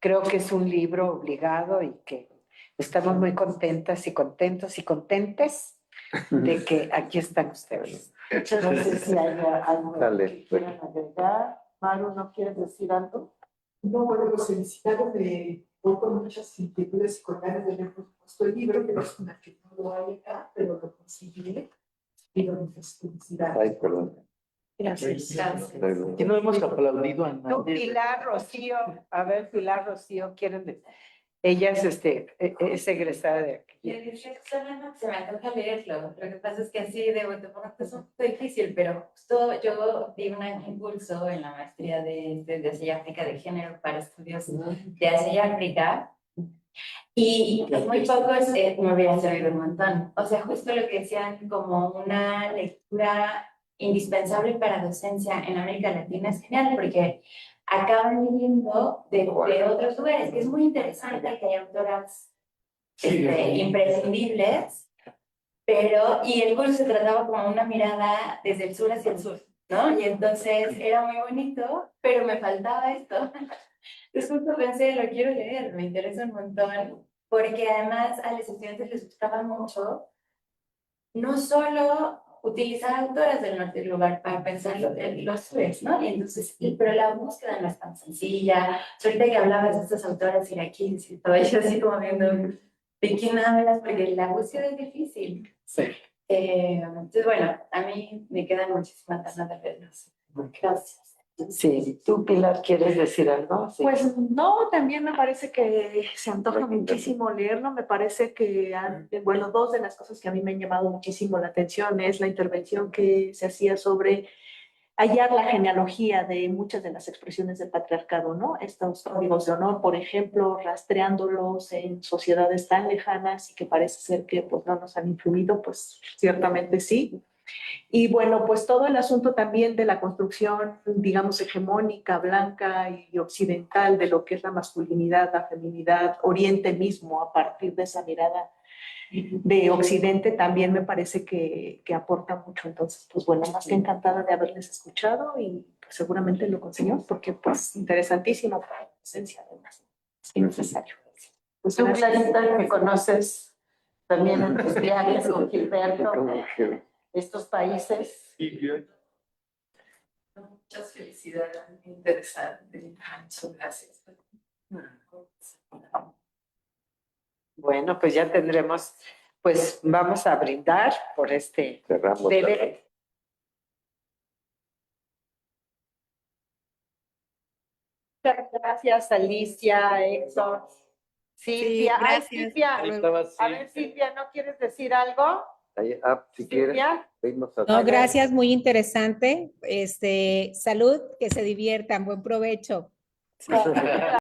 Creo que es un libro obligado y que estamos muy contentas y contentos y contentes de que aquí están ustedes. No sé si hay algo que quieran agregar. Maru, ¿no quieres decir algo? No, bueno, los felicidades voy con muchas inquietudes y con ganas de leer, por supuesto, el libro, que es una que no lo hay acá, pero lo conseguiré. Pido muchas felicidades. Ay, perdón. Gracias. Que no hemos aplaudido a Tú, nadie. Pilar Rocío, a ver, Pilar Rocío, quieren decir. Ella es egresada de aquí. Se me antoja leerlo. Lo que pasa es que así de pronto es un poco difícil, pero justo yo di un curso en la maestría de Asia y África de género para estudios de Asia y África. Y muy pocos me hubiera servido un montón. O sea, justo lo que decían como una lectura indispensable para docencia en América Latina es genial, porque acaban viniendo de otros lugares, que es muy interesante que hay autoras imprescindibles, y el curso se trataba como una mirada desde el sur hacia el sur, ¿no? Y entonces era muy bonito, pero me faltaba esto. Entonces justo pensé, lo quiero leer, me interesa un montón, porque además a los estudiantes les gustaba mucho no solo utilizar autoras del norte del lugar para pensar los sures, ¿no? Y entonces, pero la búsqueda no es tan sencilla. Ahorita que hablabas de estas autoras iraquíes y todo, yo así como viendo de quién hablas, porque la búsqueda es difícil. Sí. Entonces, bueno, a mí me quedan muchísimas ganas de verlos. Gracias. Sí, tú, Pilar, ¿quieres decir algo? Sí. Pues no, también me parece que se antoja muchísimo leerlo. Me parece que, bueno, dos de las cosas que a mí me han llamado muchísimo la atención es la intervención que se hacía sobre hallar la genealogía de muchas de las expresiones del patriarcado, ¿no? Estos códigos de honor, por ejemplo, rastreándolos en sociedades tan lejanas y que parece ser que pues no nos han influido, pues ciertamente sí. Y bueno, pues todo el asunto también de la construcción, digamos, hegemónica, blanca y occidental de lo que es la masculinidad, la feminidad, Oriente mismo, a partir de esa mirada de Occidente, también me parece que aporta mucho. Entonces, pues bueno, más que encantada de haberles escuchado y pues, seguramente lo conseguimos porque pues interesantísimo para la presencia además, es necesario. Pues Tú, gracias. Clarita, que conoces también en tus viajes con Gilberto estos países. Muchas felicidades, muy interesante. Muchas gracias. Bueno, pues ya tendremos, pues vamos a brindar por este Cerramos. deber. Muchas gracias, Alicia, Héctor, Silvia. Ay, gracias. Silvia, Hasta luego. Estaba así. a ver, Silvia, ¿no quieres decir algo? Si quieres, Silvia. pedimos a No, gracias, muy interesante. Salud, que se diviertan, buen provecho.